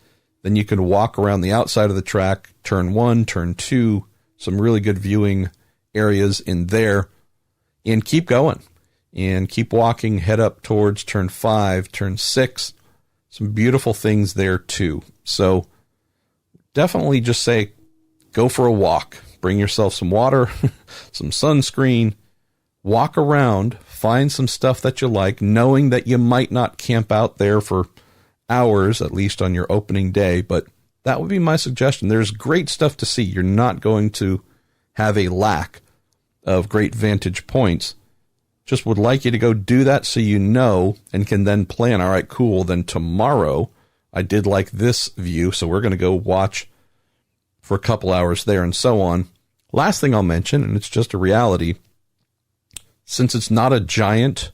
Then you can walk around the outside of the track, turn 1, turn 2, some really good viewing areas in there, and keep going. And keep walking, head up towards turn 5, turn 6. Some beautiful things there, too. So definitely just say, go for a walk. Bring yourself some water, some sunscreen, walk around, find some stuff that you like, knowing that you might not camp out there for hours, at least on your opening day, but that would be my suggestion. There's great stuff to see. You're not going to have a lack of great vantage points. Just would like you to go do that so you know and can then plan, all right, cool, then tomorrow I did like this view, so we're going to go watch for a couple hours there and so on. Last thing I'll mention, and it's just a reality, since it's not a giant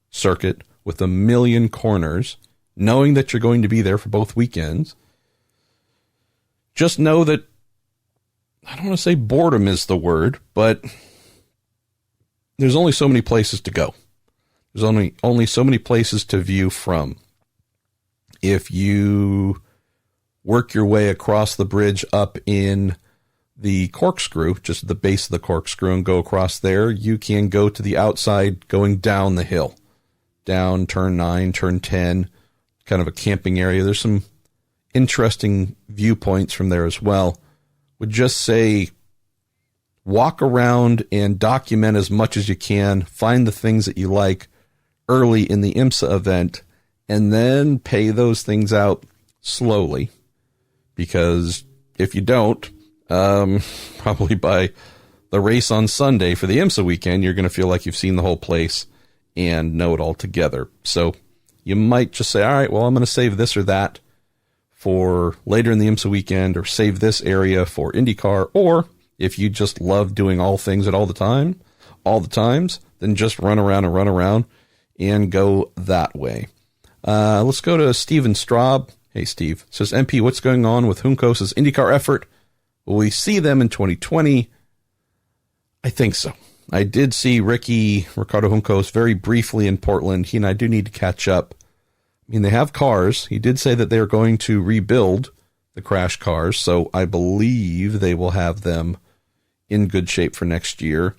circuit with a million corners, knowing that you're going to be there for both weekends, just know that, I don't want to say boredom is the word, but there's only so many places to go. There's only so many places to view from. If you work your way across the bridge up in the corkscrew, just the base of the corkscrew, and go across there, you can go to the outside going down the hill. Down turn 9, turn 10, kind of a camping area. There's some interesting viewpoints from there as well. Would just say walk around and document as much as you can. Find the things that you like early in the IMSA event, and then pay those things out slowly. because if you don't, probably by the race on Sunday for the IMSA weekend, you're going to feel like you've seen the whole place and know it all together. So you might just say, all right, well, I'm going to save this or that for later in the IMSA weekend, or save this area for IndyCar. Or if you just love doing all things at all the times, then just run around and go that way. Let's go to Steven Straub. Hey, Steve. Says, MP, what's going on with Juncos' IndyCar effort? Will we see them in 2020? I think so. I did see Ricardo Juncos very briefly in Portland. He and I do need to catch up. I mean, they have cars. He did say that they are going to rebuild the crash cars, so I believe they will have them in good shape for next year.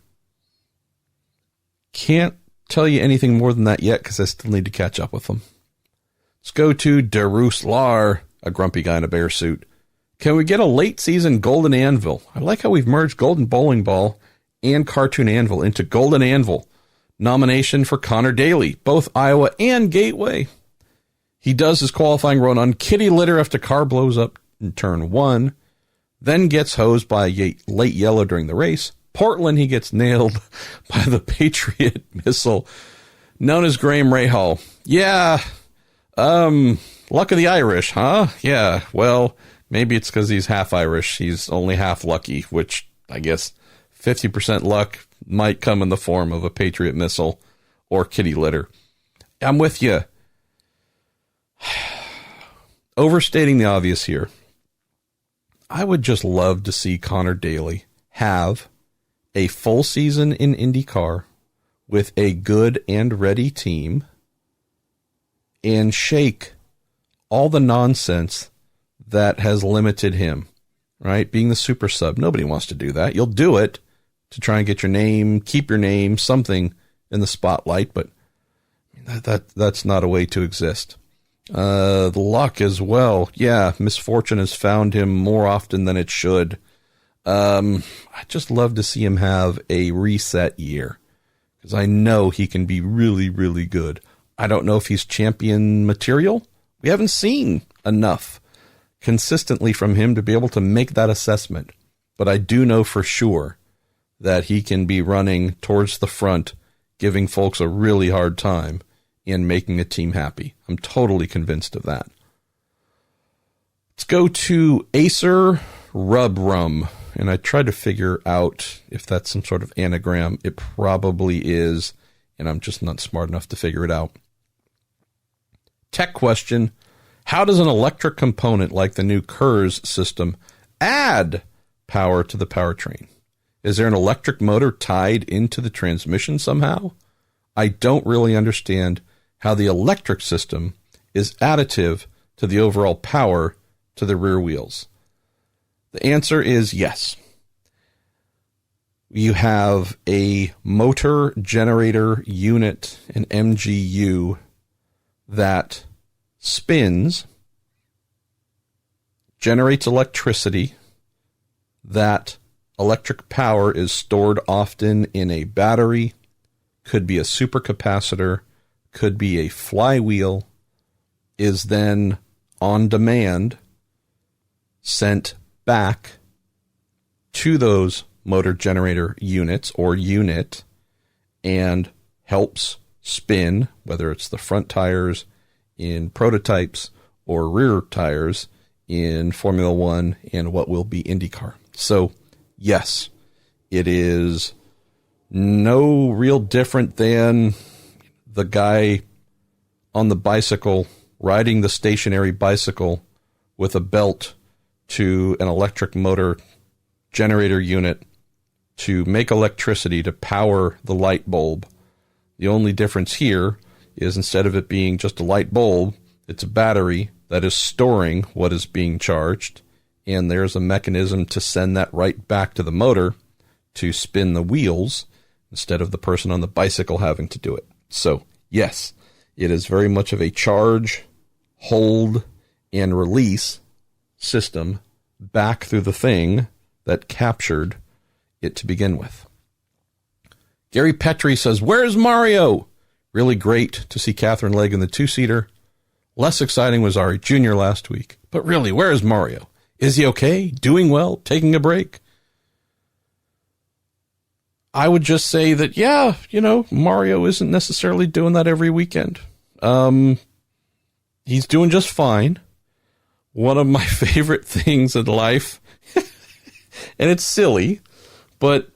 Can't tell you anything more than that yet because I still need to catch up with them. Let's go to Darus Lar, a grumpy guy in a bear suit. Can we get a late season Golden Anvil? I like how we've merged Golden Bowling Ball and Cartoon Anvil into Golden Anvil. Nomination for Conor Daly, both Iowa and Gateway. He does his qualifying run on kitty litter after car blows up in turn 1, then gets hosed by a late yellow during the race. Portland, he gets nailed by the Patriot missile known as Graham Rahal. Yeah, luck of the Irish, huh? Yeah, well, maybe it's because he's half Irish. He's only half lucky, which I guess 50% luck might come in the form of a Patriot missile or kitty litter. I'm with you. Overstating the obvious here, I would just love to see Conor Daly have a full season in IndyCar with a good and ready team and shake all the nonsense that has limited him, right? Being the super sub. Nobody wants to do that. You'll do it to try and get your name, keep your name, something in the spotlight, but that's not a way to exist. The luck as well. Yeah, misfortune has found him more often than it should. I'd just love to see him have a reset year because I know he can be really, really good. I don't know if he's champion material. We haven't seen enough consistently from him to be able to make that assessment, but I do know for sure that he can be running towards the front, giving folks a really hard time and making a team happy. I'm totally convinced of that. Let's go to Acer Rubrum. And I tried to figure out if that's some sort of anagram. It probably is, and I'm just not smart enough to figure it out. Tech question. How does an electric component like the new KERS system add power to the powertrain? Is there an electric motor tied into the transmission somehow? I don't really understand how the electric system is additive to the overall power to the rear wheels. The answer is yes. You have a motor generator unit, an MGU, that spins, generates electricity. That electric power is stored often in a battery, could be a supercapacitor, could be a flywheel, is then on demand sent back to those motor generator units or unit and helps spin, whether it's the front tires in prototypes or rear tires in Formula One and what will be IndyCar. So, yes, it is no real different than the guy on the bicycle riding the stationary bicycle with a belt to an electric motor generator unit to make electricity to power the light bulb. The only difference here is instead of it being just a light bulb, it's a battery that is storing what is being charged, and there's a mechanism to send that right back to the motor to spin the wheels instead of the person on the bicycle having to do it. So, yes, it is very much of a charge, hold, and release system back through the thing that captured it to begin with. Gary Petrie says, where's Mario? Really great to see Katherine Legge in the two-seater. Less exciting was Ari Jr. last week. But really, where is Mario? Is he okay? Doing well? Taking a break? I would just say that, yeah, Mario isn't necessarily doing that every weekend. He's doing just fine. One of my favorite things in life, and it's silly, but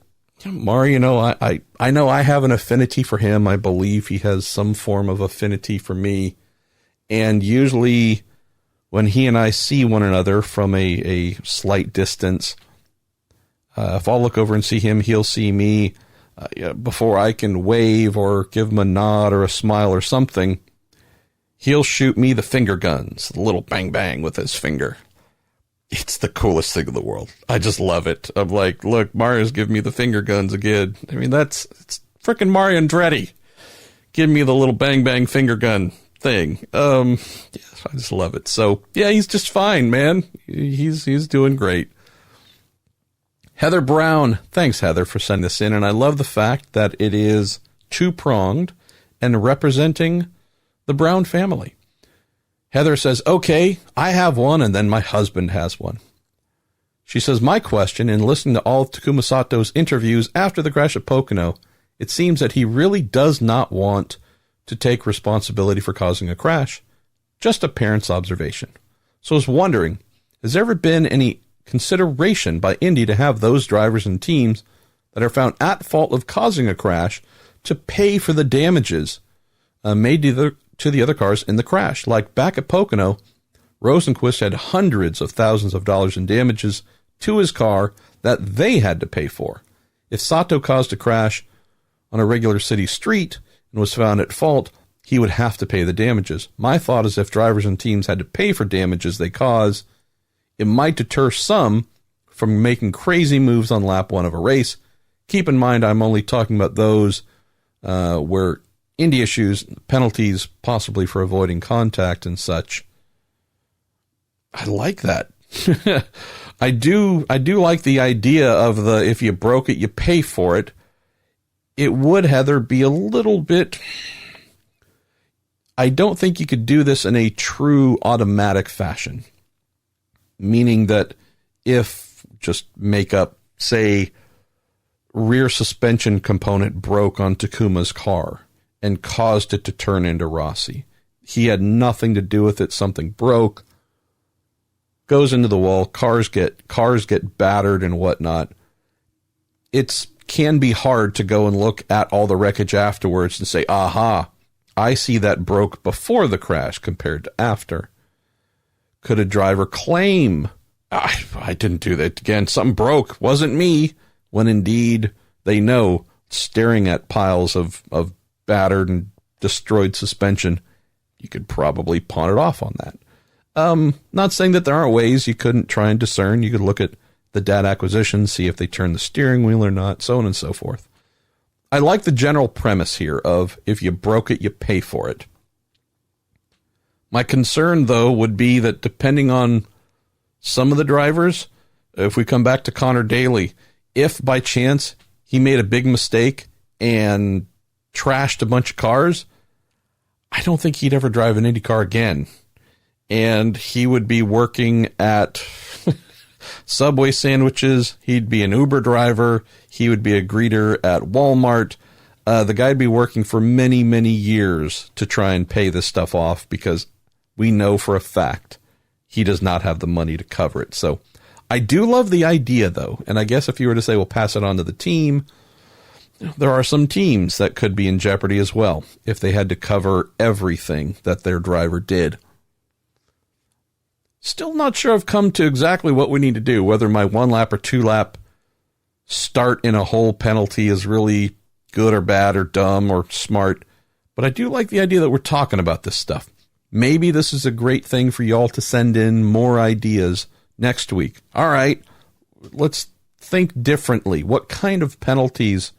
Mario, I know I have an affinity for him. I believe he has some form of affinity for me. And usually when he and I see one another from a slight distance, if I'll look over and see him, he'll see me. Before I can wave or give him a nod or a smile or something, he'll shoot me the finger guns, the little bang bang with his finger. It's the coolest thing in the world. I just love it. I'm like, look, Mario's giving me the finger guns again. I mean, it's frickin' Mario Andretti. Give me the little bang bang finger gun thing. Yeah, I just love it. So yeah, he's just fine, man. He's doing great. Heather Brown, thanks Heather for sending this in, and I love the fact that it is two-pronged and representing the Brown family. Heather says, okay, I have one, and then my husband has one. She says, my question, in listening to all of Takuma Sato's interviews after the crash at Pocono, it seems that he really does not want to take responsibility for causing a crash, just a parent's observation. So I was wondering, has there ever been any consideration by Indy to have those drivers and teams that are found at fault of causing a crash to pay for the damages made to the other cars in the crash? Like back at Pocono, Rosenquist had hundreds of thousands of dollars in damages to his car that they had to pay for. If Sato caused a crash on a regular city street and was found at fault, he would have to pay the damages. My thought is if drivers and teams had to pay for damages they cause, it might deter some from making crazy moves on lap one of a race. Keep in mind, I'm only talking about those where Indy issues, penalties, possibly for avoiding contact and such. I like that. I do like the idea of the, if you broke it, you pay for it. It would, Heather, be a little bit, I don't think you could do this in a true automatic fashion. Meaning that if, just make up, say, rear suspension component broke on Takuma's car and caused it to turn into Rossi. He had nothing to do with it. Something broke, goes into the wall, cars get battered and whatnot. It can be hard to go and look at all the wreckage afterwards and say, aha, I see that broke before the crash compared to after. Could a driver claim, I didn't do that again, something broke, wasn't me, when indeed they know, staring at piles of battered and destroyed suspension, you could probably pawn it off on that. Not saying that there aren't ways you couldn't try and discern. You could look at the data acquisition, see if they turn the steering wheel or not, so on and so forth. I like the general premise here of if you broke it, you pay for it. My concern, though, would be that depending on some of the drivers, if we come back to Conor Daly, if by chance he made a big mistake and trashed a bunch of cars, I don't think he'd ever drive an IndyCar again. And he would be working at Subway sandwiches. He'd be an Uber driver. He would be a greeter at Walmart. The guy'd be working for many, many years to try and pay this stuff off because we know for a fact he does not have the money to cover it. So I do love the idea, though. And I guess if you were to say, well, pass it on to the team, there are some teams that could be in jeopardy as well if they had to cover everything that their driver did. Still not sure I've come to exactly what we need to do, whether my 1 lap or 2 lap start in a hole penalty is really good or bad or dumb or smart. But I do like the idea that we're talking about this stuff. Maybe this is a great thing for y'all to send in more ideas next week. All right, let's think differently. What kind of penalties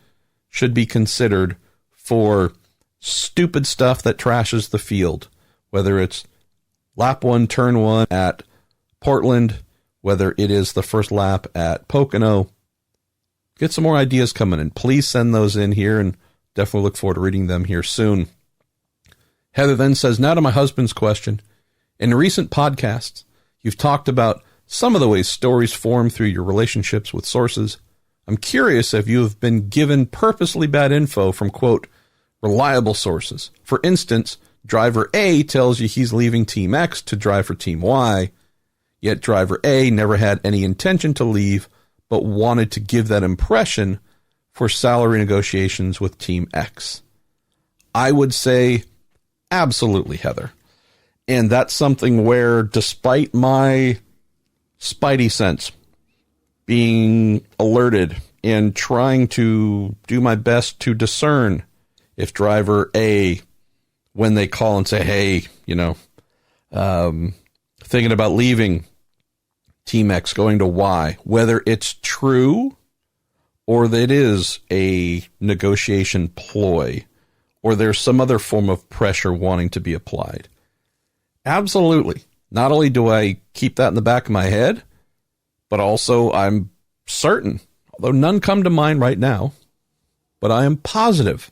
should be considered for stupid stuff that trashes the field? Whether it's lap 1, turn 1 at Portland, whether it is the first lap at Pocono. Get some more ideas coming in. Please send those in here, and definitely look forward to reading them here soon. Heather then says, now to my husband's question. In recent podcasts, you've talked about some of the ways stories form through your relationships with sources. I'm curious if you have been given purposely bad info from, quote, reliable sources. For instance, driver A tells you he's leaving Team X to drive for Team Y, yet driver A never had any intention to leave, but wanted to give that impression for salary negotiations with Team X. I would say absolutely, Heather. And that's something where, despite my spidey sense being alerted and trying to do my best to discern if driver A, when they call and say, hey, thinking about leaving Team X, going to Y, whether it's true or that it is a negotiation ploy or there's some other form of pressure wanting to be applied. Absolutely. Not only do I keep that in the back of my head, but also I'm certain, although none come to mind right now, but I am positive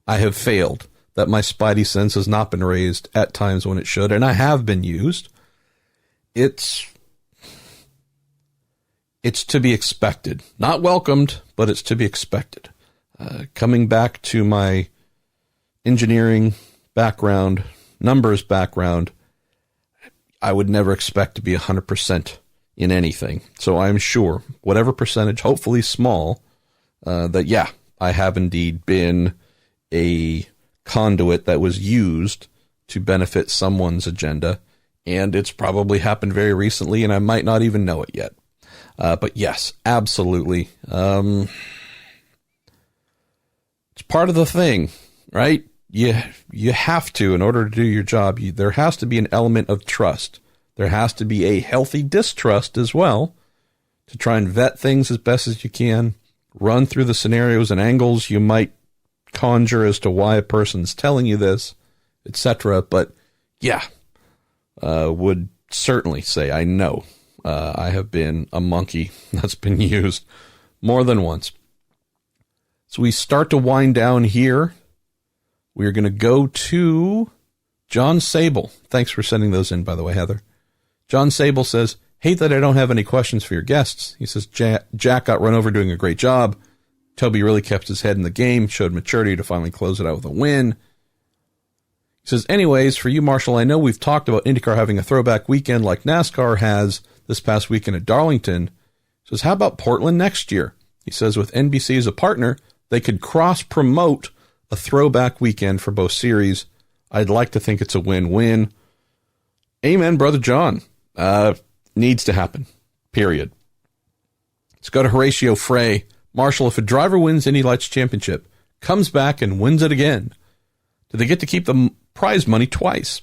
I have failed, that my spidey sense has not been raised at times when it should, and I have been used. It's to be expected. Not welcomed, but it's to be expected. Coming back to my engineering background, numbers background, I would never expect to be 100% in anything. So I'm sure, whatever percentage, hopefully small, that, I have indeed been a conduit that was used to benefit someone's agenda. And it's probably happened very recently, and I might not even know it yet. But yes, absolutely. It's part of the thing, right? You have to, in order to do your job, there has to be an element of trust. There has to be a healthy distrust as well to try and vet things as best as you can, run through the scenarios and angles you might conjure as to why a person's telling you this, etc. But would certainly say I know I have been a monkey that's been used more than once. So we start to wind down here. We're going to go to John Sable. Thanks for sending those in, by the way, Heather. John Sable says, hate that I don't have any questions for your guests. He says, Jack got run over doing a great job. Toby really kept his head in the game, showed maturity to finally close it out with a win. He says, anyways, for you, Marshall, I know we've talked about IndyCar having a throwback weekend like NASCAR has this past weekend at Darlington. He says, how about Portland next year? He says, with NBC as a partner, they could cross-promote a throwback weekend for both series. I'd like to think it's a win-win. Amen, Brother John. Needs to happen. Period. Let's go to Horatio Frey. Marshall, if a driver wins Indy Lights championship, comes back and wins it again, do they get to keep the prize money twice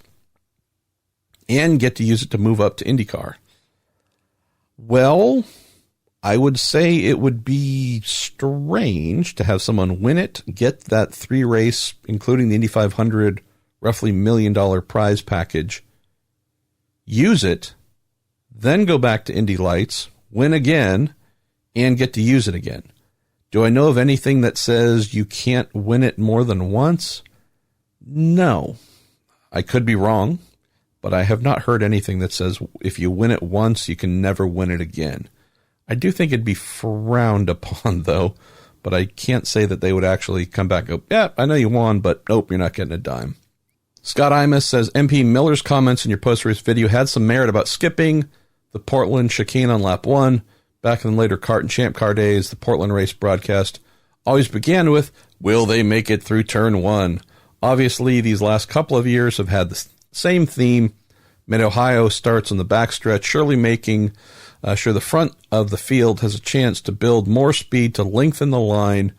and get to use it to move up to IndyCar? Well, I would say it would be strange to have someone win it, get that 3-race, including the Indy 500, roughly $1 million prize package, use it, then go back to Indy Lights, win again, and get to use it again. Do I know of anything that says you can't win it more than once? No. I could be wrong, but I have not heard anything that says if you win it once, you can never win it again. I do think it'd be frowned upon, though, but I can't say that they would actually come back and go, yeah, I know you won, but nope, you're not getting a dime. Scott Imus says, MP Miller's comments in your post-race video had some merit about skipping the Portland chicane on lap 1. Back in the later kart and champ car days, the Portland race broadcast always began with, will they make it through turn 1? Obviously, these last couple of years have had the same theme. Mid-Ohio starts on the backstretch, surely making sure the front of the field has a chance to build more speed to lengthen the line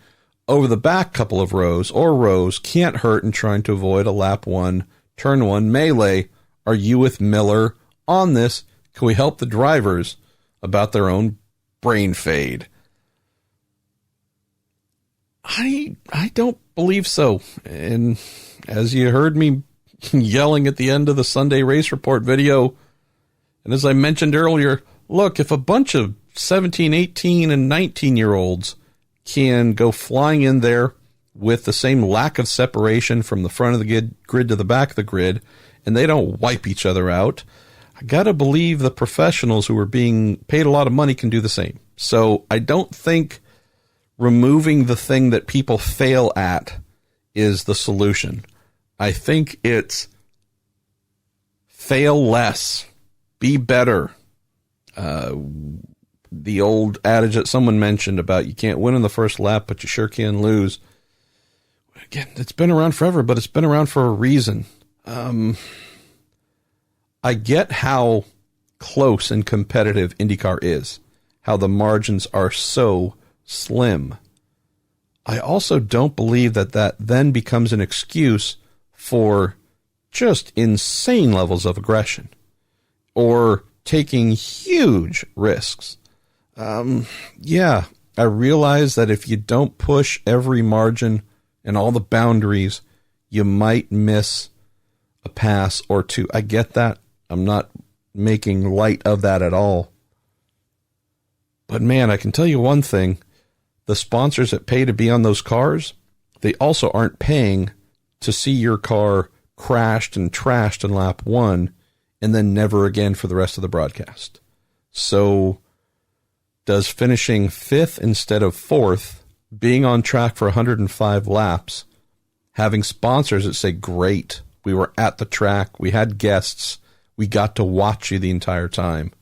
over the back couple of rows or rows can't hurt in trying to avoid a lap 1, turn 1 melee. Are you with Miller on this? Can we help the drivers about their own brain fade? I don't believe so. And as you heard me yelling at the end of the Sunday race report video, and as I mentioned earlier, look, if a bunch of 17, 18, and 19-year-olds can go flying in there with the same lack of separation from the front of the grid to the back of the grid, and they don't wipe each other out, I got to believe the professionals who are being paid a lot of money can do the same. So I don't think removing the thing that people fail at is the solution. I think it's fail less, be better. The old adage that someone mentioned about you can't win in the first lap, but you sure can lose. Again, it's been around forever, but it's been around for a reason. I get how close and competitive IndyCar is, how the margins are so slim. I also don't believe that then becomes an excuse for just insane levels of aggression or taking huge risks. Yeah, I realize that if you don't push every margin and all the boundaries, you might miss a pass or two. I get that. I'm not making light of that at all. But man, I can tell you one thing. The sponsors that pay to be on those cars, they also aren't paying to see your car crashed and trashed in lap 1 and then never again for the rest of the broadcast. So does finishing 5th instead of 4th, being on track for 105 laps, having sponsors that say, great, we were at the track, we had guests, we got to watch you the entire time.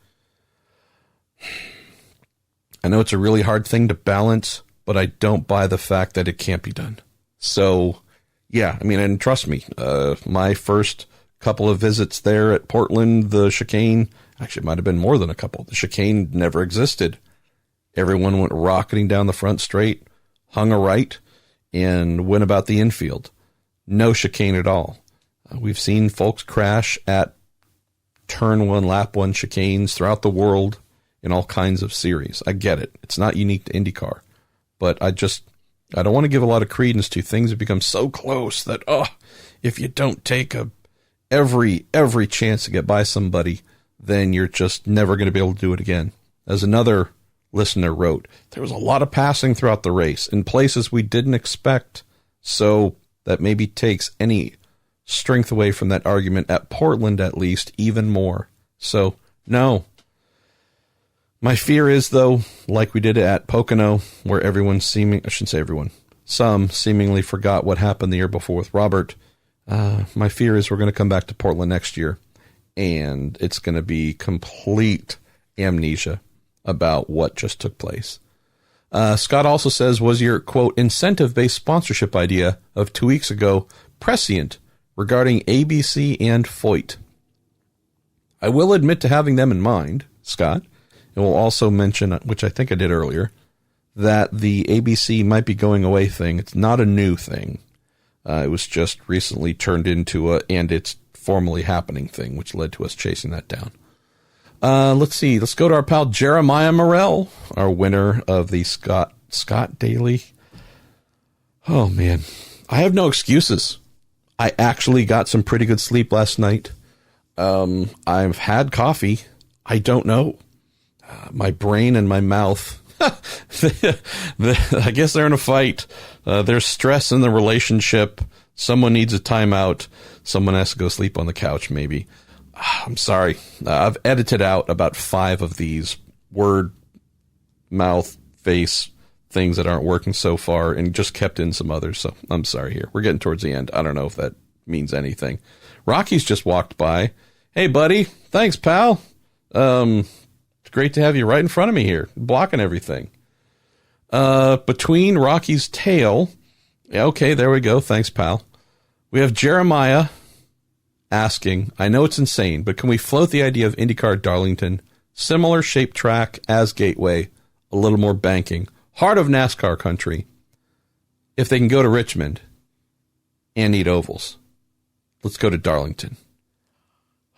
I know it's a really hard thing to balance, but I don't buy the fact that it can't be done. So, yeah, I mean, and trust me, my first couple of visits there at Portland, the chicane, actually it might have been more than a couple. The chicane never existed. Everyone went rocketing down the front straight, hung a right, and went about the infield. No chicane at all. We've seen folks crash at turn 1, lap 1 chicanes throughout the world in all kinds of series. I get it. It's not unique to IndyCar. But I don't want to give a lot of credence to things that become so close that, if you don't take every chance to get by somebody, then you're just never going to be able to do it again. As another listener wrote, there was a lot of passing throughout the race in places we didn't expect. So that maybe takes any strength away from that argument at Portland, at least, even more. So, no. My fear is, though, like we did at Pocono, where some seemingly forgot what happened the year before with Robert. My fear is we're going to come back to Portland next year, and it's going to be complete amnesia about what just took place. Scott also says, was your, quote, incentive-based sponsorship idea of 2 weeks ago prescient regarding ABC and Foyt? I will admit to having them in mind, Scott, and we'll also mention, which I think I did earlier, that the ABC might be going away thing. It's not a new thing. It was just recently turned into and it's formally happening thing, which led to us chasing that down. Let's see. Let's go to our pal Jeremiah Morrell, our winner of the Scott Daly. Oh, man. I have no excuses. I actually got some pretty good sleep last night. I've had coffee. I don't know. My brain and my mouth, I guess they're in a fight. There's stress in the relationship. Someone needs a timeout. Someone has to go sleep on the couch, maybe. I'm sorry. I've edited out about 5 of these word, mouth, face things that aren't working so far and just kept in some others. So I'm sorry here. We're getting towards the end. I don't know if that means anything. Rocky's just walked by. Hey, buddy. Thanks, pal. It's great to have you right in front of me here, blocking everything. Between Rocky's tail. Yeah, okay, there we go. Thanks, pal. We have Jeremiah asking, I know it's insane, but can we float the idea of IndyCar Darlington, similar shaped track as Gateway, a little more banking, heart of NASCAR country, if they can go to Richmond and need ovals? Let's go to Darlington.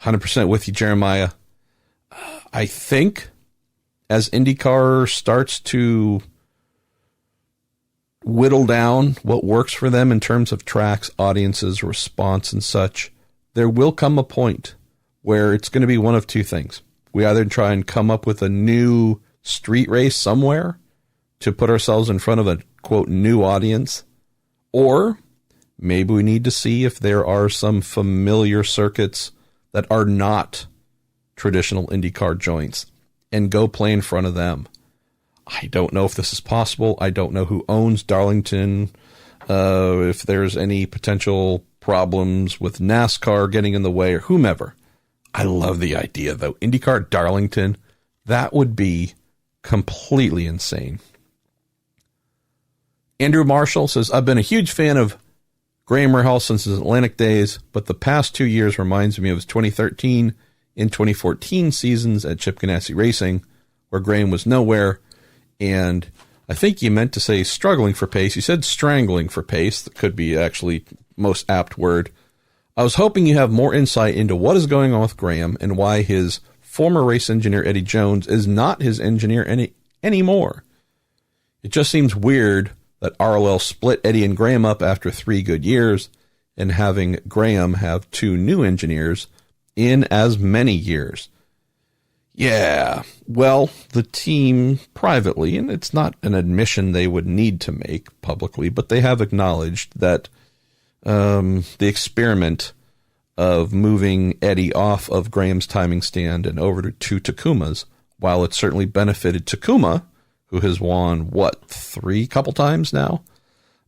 100% with you, Jeremiah. I think as IndyCar starts to whittle down what works for them in terms of tracks, audiences, response, and such, there will come a point where it's going to be one of two things. We either try and come up with a new street race somewhere to put ourselves in front of a, quote, new audience, or maybe we need to see if there are some familiar circuits that are not traditional IndyCar joints and go play in front of them. I don't know if this is possible. I don't know who owns Darlington, if there's any potential problems with NASCAR getting in the way or whomever. I love the idea, though. IndyCar Darlington, that would be completely insane. Andrew Marshall says, I've been a huge fan of Graham Rahal since his Atlantic days, but the past 2 years reminds me of his 2013 and 2014 seasons at Chip Ganassi Racing, where Graham was nowhere, and I think you meant to say struggling for pace. You said strangling for pace. That could be actually most apt word. I was hoping you have more insight into what is going on with Graham and why his former race engineer Eddie Jones is not his engineer anymore. It just seems weird that RLL split Eddie and Graham up after 3 good years and having Graham have 2 new engineers in as many years. Yeah, well, the team privately, and it's not an admission they would need to make publicly, but they have acknowledged that the experiment of moving Eddie off of Graham's timing stand and over to Takuma's, while it certainly benefited Takuma, who has won, 3 couple times now,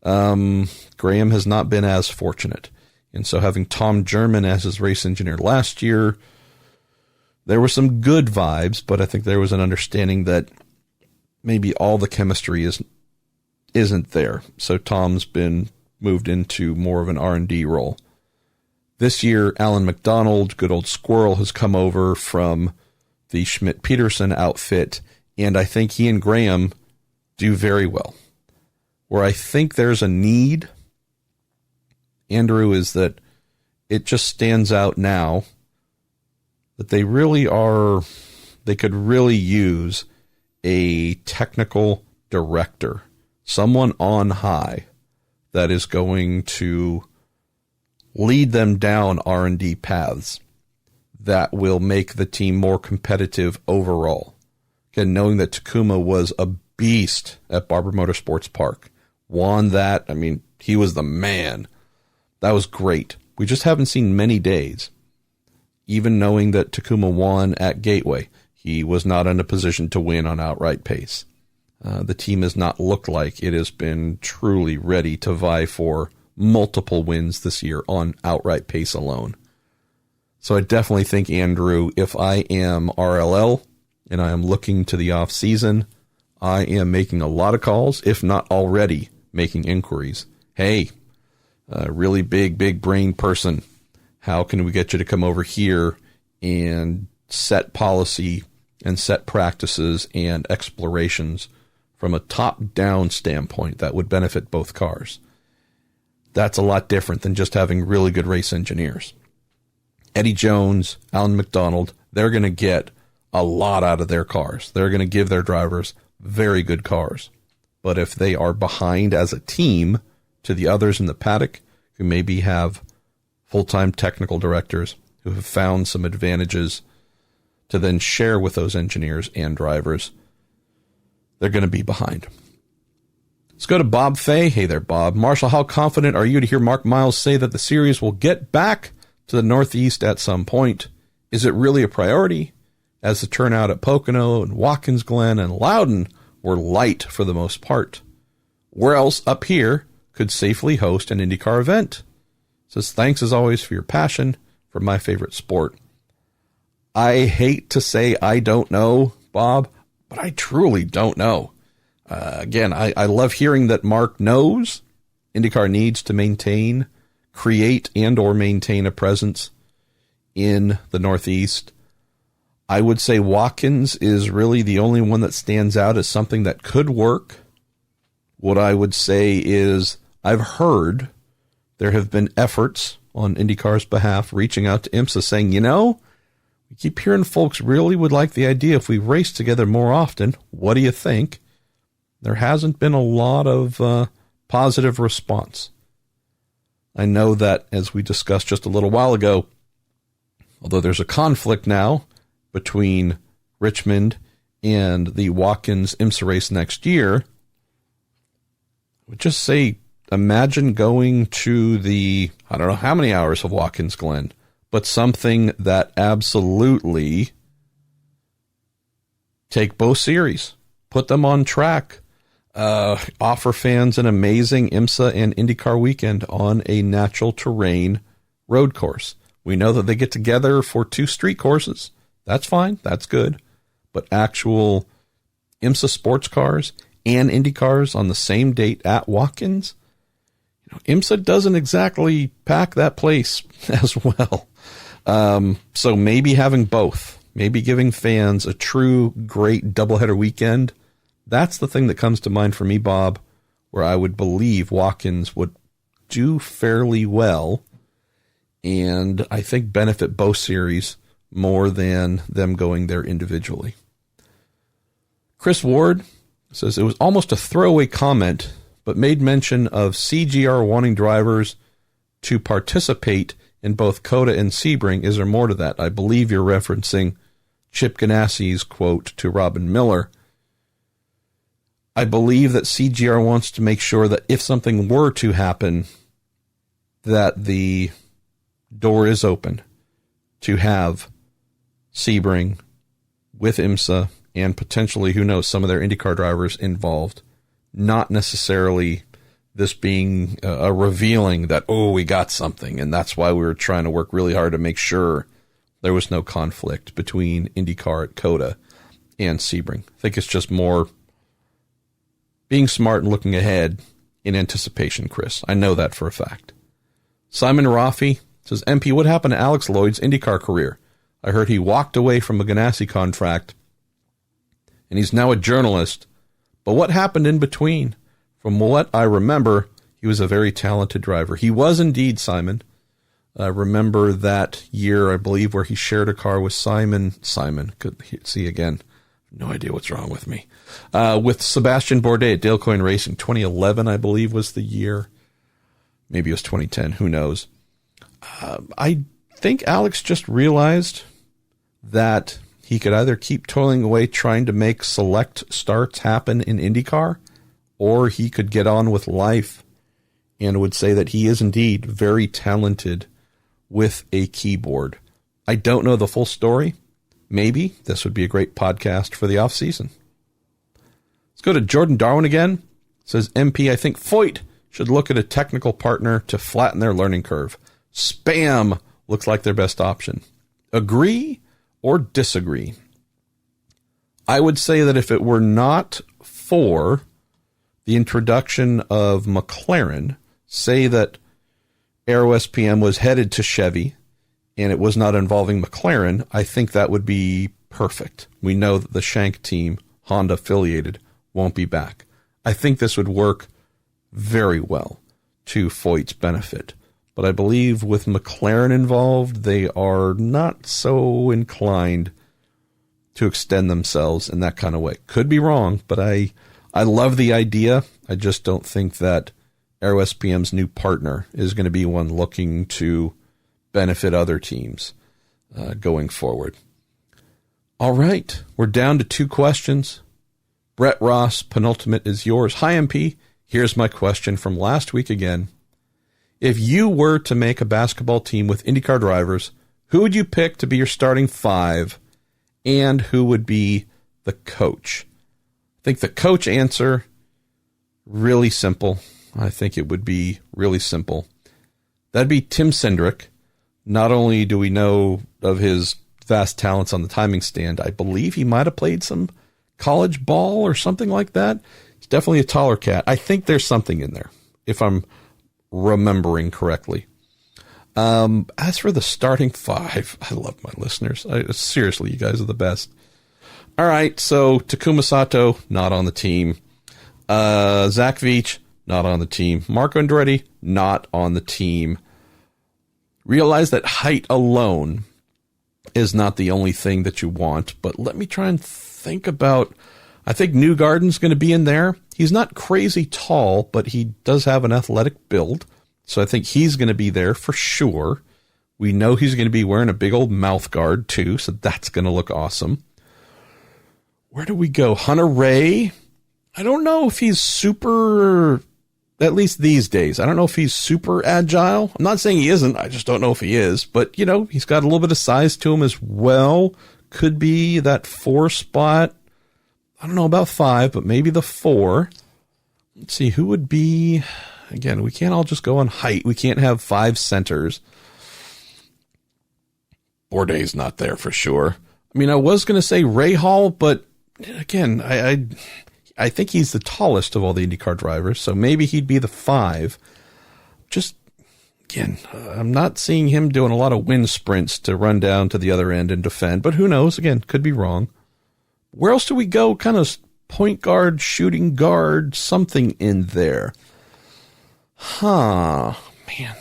Graham has not been as fortunate. And so having Tom German as his race engineer last year, there were some good vibes, but I think there was an understanding that maybe all the chemistry isn't there. So Tom's been moved into more of an R&D role. This year, Alan McDonald, good old squirrel, has come over from the Schmidt-Peterson outfit, and I think he and Graham do very well. Where I think there's a need, Andrew, is that it just stands out now that they could really use a technical director, someone on high that is going to lead them down R&D paths that will make the team more competitive overall. Again, knowing that Takuma was a beast at Barber Motorsports Park, won that. I mean, he was the man. That was great. We just haven't seen many days. Even knowing that Takuma won at Gateway, he was not in a position to win on outright pace. The team has not looked like it has been truly ready to vie for multiple wins this year on outright pace alone. So I definitely think, Andrew, if I am RLL and I am looking to the off season, I am making a lot of calls, if not already making inquiries. Hey, really big brain person, how can we get you to come over here and set policy and set practices and explorations from a top-down standpoint that would benefit both cars? That's a lot different than just having really good race engineers. Eddie Jones, Alan McDonald, they're going to get a lot out of their cars. They're going to give their drivers very good cars. But if they are behind as a team to the others in the paddock, who maybe have full-time technical directors who have found some advantages to then share with those engineers and drivers, they're going to be behind. Let's go to Bob Fay. Hey there, Bob. Marshall, how confident are you to hear Mark Miles say that the series will get back to the Northeast at some point? Is it really a priority, as the turnout at Pocono and Watkins Glen and Loudon were light for the most part? Where else up here could safely host an IndyCar event? Says, thanks as always for your passion for my favorite sport. I hate to say I don't know, Bob, but I truly don't know. Again, I love hearing that Mark knows IndyCar needs to create and or maintain a presence in the Northeast. I would say Watkins is really the only one that stands out as something that could work. What I would say is I've heard there have been efforts on IndyCar's behalf reaching out to IMSA saying, we keep hearing folks really would like the idea if we race together more often. What do you think? There hasn't been a lot of positive response. I know that, as we discussed just a little while ago, although there's a conflict now between Richmond and the Watkins IMSA race next year, I would just say, imagine going to I don't know how many hours of Watkins Glen, but something that absolutely Take both series, put them on track, offer fans an amazing IMSA and IndyCar weekend on a natural terrain road course. We know that they get together for 2 street courses. That's fine. That's good. But actual IMSA sports cars and Indy cars on the same date at Watkins, IMSA doesn't exactly pack that place as well. So maybe having both, maybe giving fans a true great doubleheader weekend. That's the thing that comes to mind for me, Bob, where I would believe Watkins would do fairly well and I think benefit both series more than them going there individually. Chris Ward says it was almost a throwaway comment, but made mention of CGR wanting drivers to participate in both Cota and Sebring. Is there more to that? I believe you're referencing Chip Ganassi's quote to Robin Miller. I believe that CGR wants to make sure that if something were to happen, that the door is open to have Sebring with IMSA and potentially, who knows, some of their IndyCar drivers involved. Not necessarily this being a revealing that, oh, we got something, and that's why we were trying to work really hard to make sure there was no conflict between IndyCar at Cota and Sebring. I think it's just more being smart and looking ahead in anticipation, Chris. I know that for a fact. Simon Rafi says, MP, what happened to Alex Lloyd's IndyCar career? I heard he walked away from a Ganassi contract, and he's now a journalist. But what happened in between? From what I remember, he was a very talented driver. He was indeed, Simon. I remember that year, I believe, where he shared a car with Simon. Could see again. No idea what's wrong with me. With Sebastian Bourdais at Dale Coyne Racing. 2011, I believe, was the year. Maybe it was 2010. Who knows? I think Alex just realized that he could either keep toiling away trying to make select starts happen in IndyCar, or he could get on with life and would say that he is indeed very talented with a keyboard. I don't know the full story. Maybe this would be a great podcast for the off season. Let's go to Jordan Darwin again. Says, MP, I think Foyt should look at a technical partner to flatten their learning curve. Spam looks like their best option. Agree or disagree? I would say that if it were not for the introduction of McLaren, say that Aero SPM was headed to Chevy and it was not involving McLaren, I think that would be perfect. We know that the Shank team, Honda affiliated, won't be back. I think this would work very well to Foyt's benefit. But I believe with McLaren involved, they are not so inclined to extend themselves in that kind of way. Could be wrong, but I love the idea. I just don't think that Aero SPM's new partner is going to be one looking to benefit other teams going forward. All right, we're down to 2 questions. Brett Ross, penultimate is yours. Hi, MP. Here's my question from last week again. If you were to make a basketball team with IndyCar drivers, who would you pick to be your starting 5, and who would be the coach? I think the coach answer, really simple. I think it would be really simple. That'd be Tim Cindric. Not only do we know of his vast talents on the timing stand, I believe he might have played some college ball or something like that. He's definitely a taller cat. I think there's something in there, if I'm remembering correctly. As for the starting 5, I love my listeners. Seriously, you guys are the best. All right, so Takuma Sato, not on the team. Zach Veach, not on the team. Marco Andretti, not on the team. Realize that height alone is not the only thing that you want, but let me try and think about, I think Newgarden's going to be in there. He's not crazy tall, but he does have an athletic build, so I think he's going to be there for sure. We know he's going to be wearing a big old mouth guard too, so that's going to look awesome. Where do we go? Hunter Ray? I don't know if he's super, at least these days, I don't know if he's super agile. I'm not saying he isn't, I just don't know if he is. But, he's got a little bit of size to him as well. Could be that 4 spot I don't know about 5, but maybe the 4. Let's see, who would be... Again, we can't all just go on height. We can't have 5 centers. Bourdais not there for sure. I mean, I was going to say Rahal, but again, I think he's the tallest of all the IndyCar drivers, so maybe he'd be the 5. Just, again, I'm not seeing him doing a lot of wind sprints to run down to the other end and defend, but who knows? Again, could be wrong. Where else do we go? Kind of point guard, shooting guard, something in there. Man,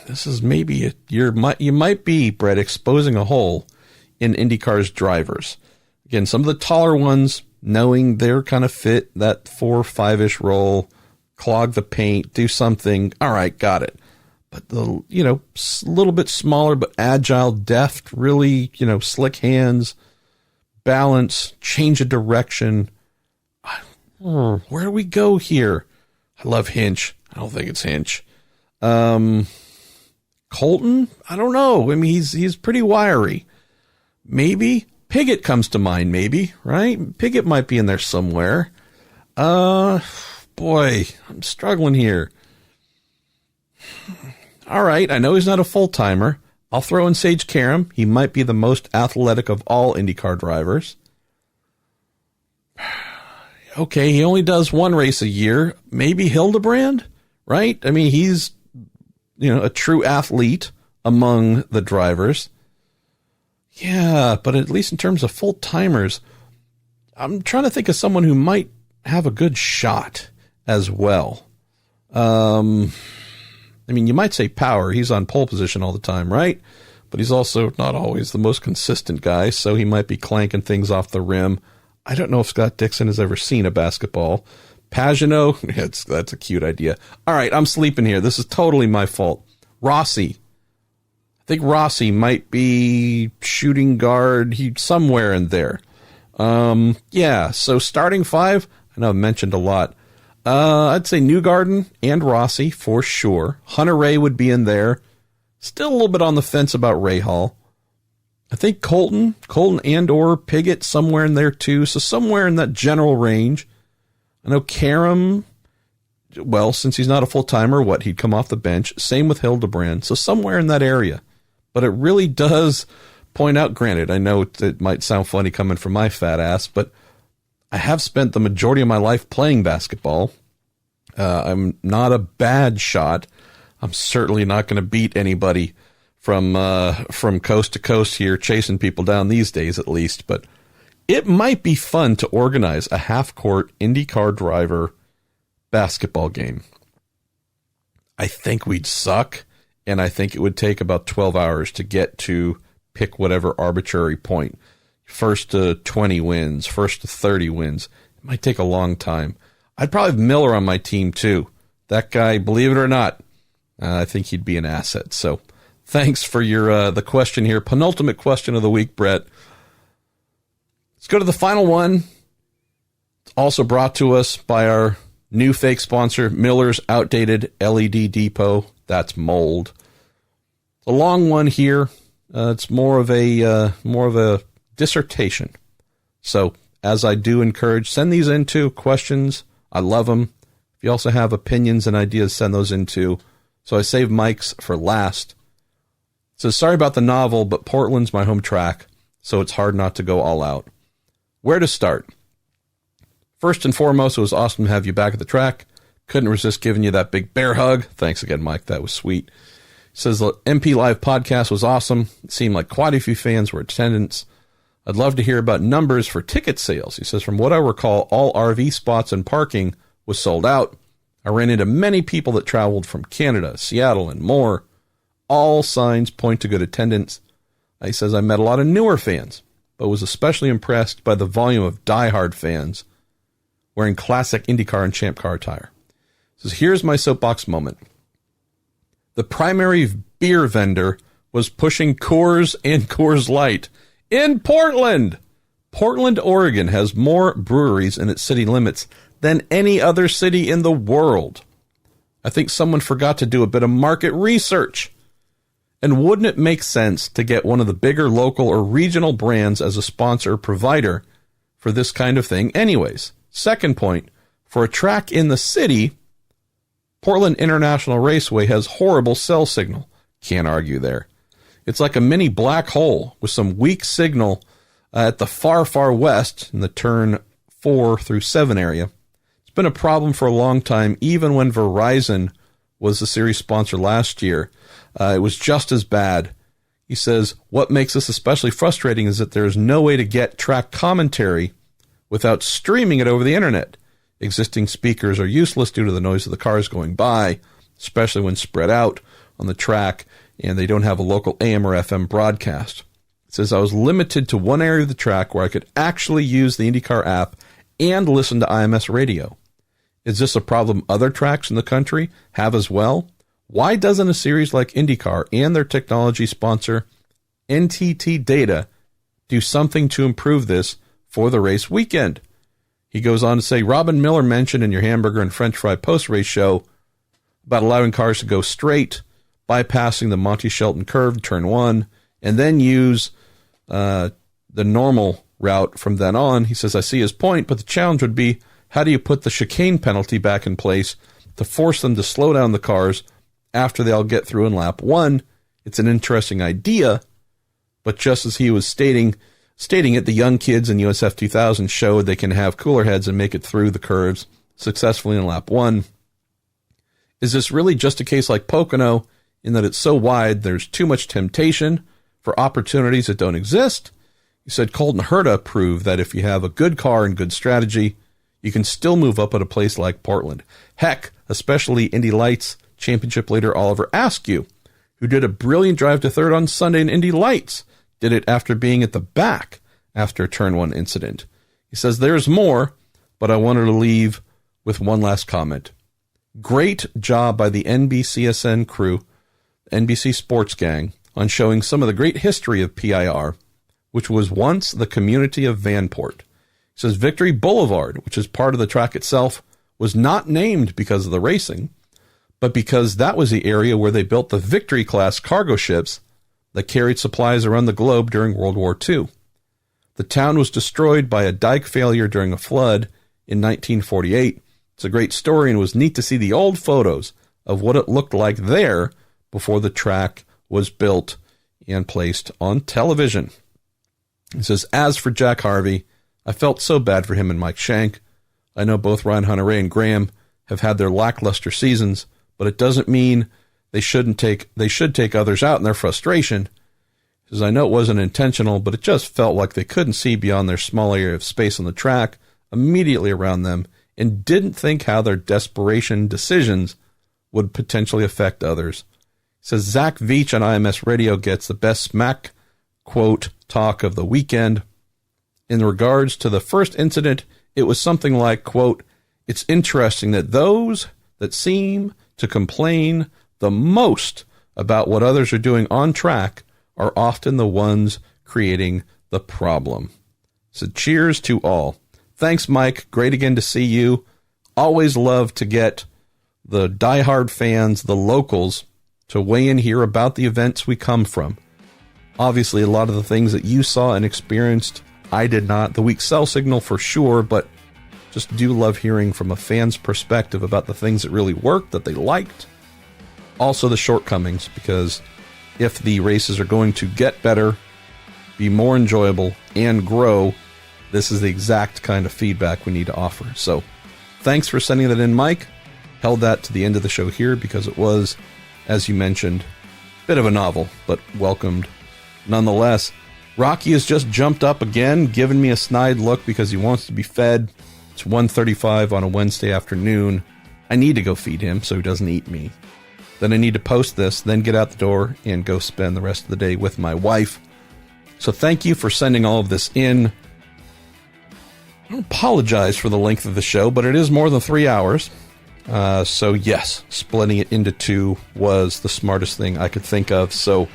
this is maybe you might be, Brett, exposing a hole in IndyCar's drivers. Again, some of the taller ones, knowing they're kind of fit, that 4-5-ish roll, clog the paint, do something. All right, got it. But the, little bit smaller, but agile, deft, really, slick hands, balance, change of direction. Where do we go here? I love Hinch. I don't think it's Hinch. Colton? I don't know. I mean, he's pretty wiry. Maybe Piggott comes to mind, maybe, right? Piggott might be in there somewhere. Boy, I'm struggling here. All right, I know he's not a full-timer. I'll throw in Sage Karam. He might be the most athletic of all IndyCar drivers. Okay, he only does 1 race a year. Maybe Hildebrand, right? I mean, he's, a true athlete among the drivers. Yeah, but at least in terms of full-timers, I'm trying to think of someone who might have a good shot as well. I mean, you might say Power. He's on pole position all the time, right? But he's also not always the most consistent guy, so he might be clanking things off the rim. I don't know if Scott Dixon has ever seen a basketball. Pagano, that's a cute idea. All right, I'm sleeping here. This is totally my fault. Rossi. I think Rossi might be shooting guard. He's somewhere in there. Yeah, so starting 5, I know I've mentioned a lot. I'd say Newgarden and Rossi for sure. Hunter Ray would be in there. Still a little bit on the fence about Rahal. I think Colton and or Piggott somewhere in there too. So somewhere in that general range. I know Karam, well, since he's not a full-timer, he'd come off the bench. Same with Hildebrand. So somewhere in that area. But it really does point out, granted, I know it might sound funny coming from my fat ass, but I have spent the majority of my life playing basketball. I'm not a bad shot. I'm certainly not going to beat anybody from coast to coast here, chasing people down these days at least. But it might be fun to organize a half-court IndyCar driver basketball game. I think we'd suck, and I think it would take about 12 hours to get to pick whatever arbitrary point. First to 20 wins, first to 30 wins. It might take a long time. I'd probably have Miller on my team, too. That guy, believe it or not, I think he'd be an asset. So thanks for your the question here. Penultimate question of the week, Brett. Let's go to the final one. It's also brought to us by our new fake sponsor, Miller's Outdated LED Depot. That's mold. It's a long one here. It's more of a dissertation. So, as I do encourage, send these in too. Questions. I love them. If you also have opinions and ideas, send those in too. So I saved Mike's for last. It says, sorry about the novel, but Portland's my home track, so it's hard not to go all out. Where to start? First and foremost, it was awesome to have you back at the track. Couldn't resist giving you that big bear hug. Thanks again, Mike. That was sweet. He says the MP Live podcast was awesome. It seemed like quite a few fans were in attendance. I'd love to hear about numbers for ticket sales. He says, from what I recall, all RV spots and parking was sold out. I ran into many people that traveled from Canada, Seattle, and more. All signs point to good attendance. He says, I met a lot of newer fans, but was especially impressed by the volume of diehard fans wearing classic IndyCar and Champ Car attire. He says, here's my soapbox moment. The primary beer vendor was pushing Coors and Coors Light in Portland. Portland, Oregon has more breweries in its city limits than any other city in the world. I think someone forgot to do a bit of market research. And wouldn't it make sense to get one of the bigger local or regional brands as a sponsor or provider for this kind of thing anyways? Second point, for a track in the city, Portland International Raceway has horrible cell signal. Can't argue there. It's like a mini black hole with some weak signal at the far, far west in the turn 4 through 7 area. It's been a problem for a long time, even when Verizon was the series sponsor last year. It was just as bad. He says, what makes this especially frustrating is that there is no way to get track commentary without streaming it over the internet. Existing speakers are useless due to the noise of the cars going by, especially when spread out on the track, and they don't have a local AM or FM broadcast. It says, I was limited to one area of the track where I could actually use the IndyCar app and listen to IMS radio. Is this a problem other tracks in the country have as well? Why doesn't a series like IndyCar and their technology sponsor, NTT Data, do something to improve this for the race weekend? He goes on to say, Robin Miller mentioned in your hamburger and french fry post-race show about allowing cars to go straight, bypassing the Monty Shelton curve, turn 1, and then use the normal route from then on. He says, I see his point, but the challenge would be, how do you put the chicane penalty back in place to force them to slow down the cars after they all get through in lap 1? It's an interesting idea, but just as he was stating it, the young kids in USF 2000 showed they can have cooler heads and make it through the curves successfully in lap 1. Is this really just a case like Pocono in that it's so wide there's too much temptation for opportunities that don't exist? He said Colton Herta proved that if you have a good car and good strategy, you can still move up at a place like Portland. Heck, especially Indy Lights championship leader Oliver Askew, who did a brilliant drive to third on Sunday in Indy Lights, did it after being at the back after a turn 1 incident. He says there's more, but I wanted to leave with one last comment. Great job by the NBCSN crew, NBC Sports Gang, on showing some of the great history of PIR, which was once the community of Vanport. He says Victory Boulevard, which is part of the track itself, was not named because of the racing, but because that was the area where they built the Victory-class cargo ships that carried supplies around the globe during World War II. The town was destroyed by a dike failure during a flood in 1948. It's a great story, and it was neat to see the old photos of what it looked like there before the track was built and placed on television. He says, as for Jack Harvey, I felt so bad for him and Mike Shank. I know both Ryan Hunter-Reay and Graham have had their lackluster seasons, but it doesn't mean they should take others out in their frustration. He says, I know it wasn't intentional, but it just felt like they couldn't see beyond their small area of space on the track immediately around them and didn't think how their desperation decisions would potentially affect others. He says, Zach Veach on IMS Radio gets the best smack quote talk of the weekend. In regards to the first incident, it was something like, quote, it's interesting that those that seem to complain the most about what others are doing on track are often the ones creating the problem. So cheers to all. Thanks, Mike. Great again to see you. Always love to get the diehard fans, the locals, to weigh in here about the events we come from. Obviously, a lot of the things that you saw and experienced, I did not. The weak cell signal for sure, but just do love hearing from a fan's perspective about the things that really worked, that they liked. Also the shortcomings, because if the races are going to get better, be more enjoyable, and grow, this is the exact kind of feedback we need to offer. So thanks for sending that in, Mike. Held that to the end of the show here because it was, as you mentioned, a bit of a novel, but welcomed nonetheless. Rocky has just jumped up again, giving me a snide look because he wants to be fed. It's 1:35 on a Wednesday afternoon. I need to go feed him so he doesn't eat me. Then I need to post this, then get out the door and go spend the rest of the day with my wife. So thank you for sending all of this in. I don't apologize for the length of the show, but it is more than 3 hours. So yes, splitting it into two was the smartest thing I could think of. So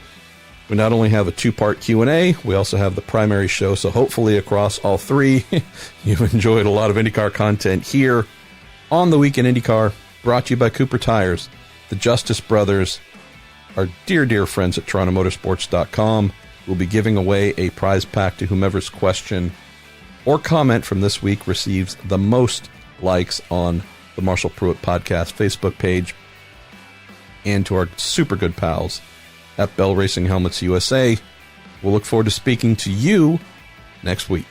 we not only have a 2-part Q&A, we also have the primary show. So hopefully across all three, you've enjoyed a lot of IndyCar content here on the Week in IndyCar, brought to you by Cooper Tires, the Justice Brothers, our dear, dear friends at TorontoMotorsports.com. We'll be giving away a prize pack to whomever's question or comment from this week receives the most likes on the Marshall Pruett Podcast Facebook page, and to our super good pals at Bell Racing Helmets USA. We'll look forward to speaking to you next week.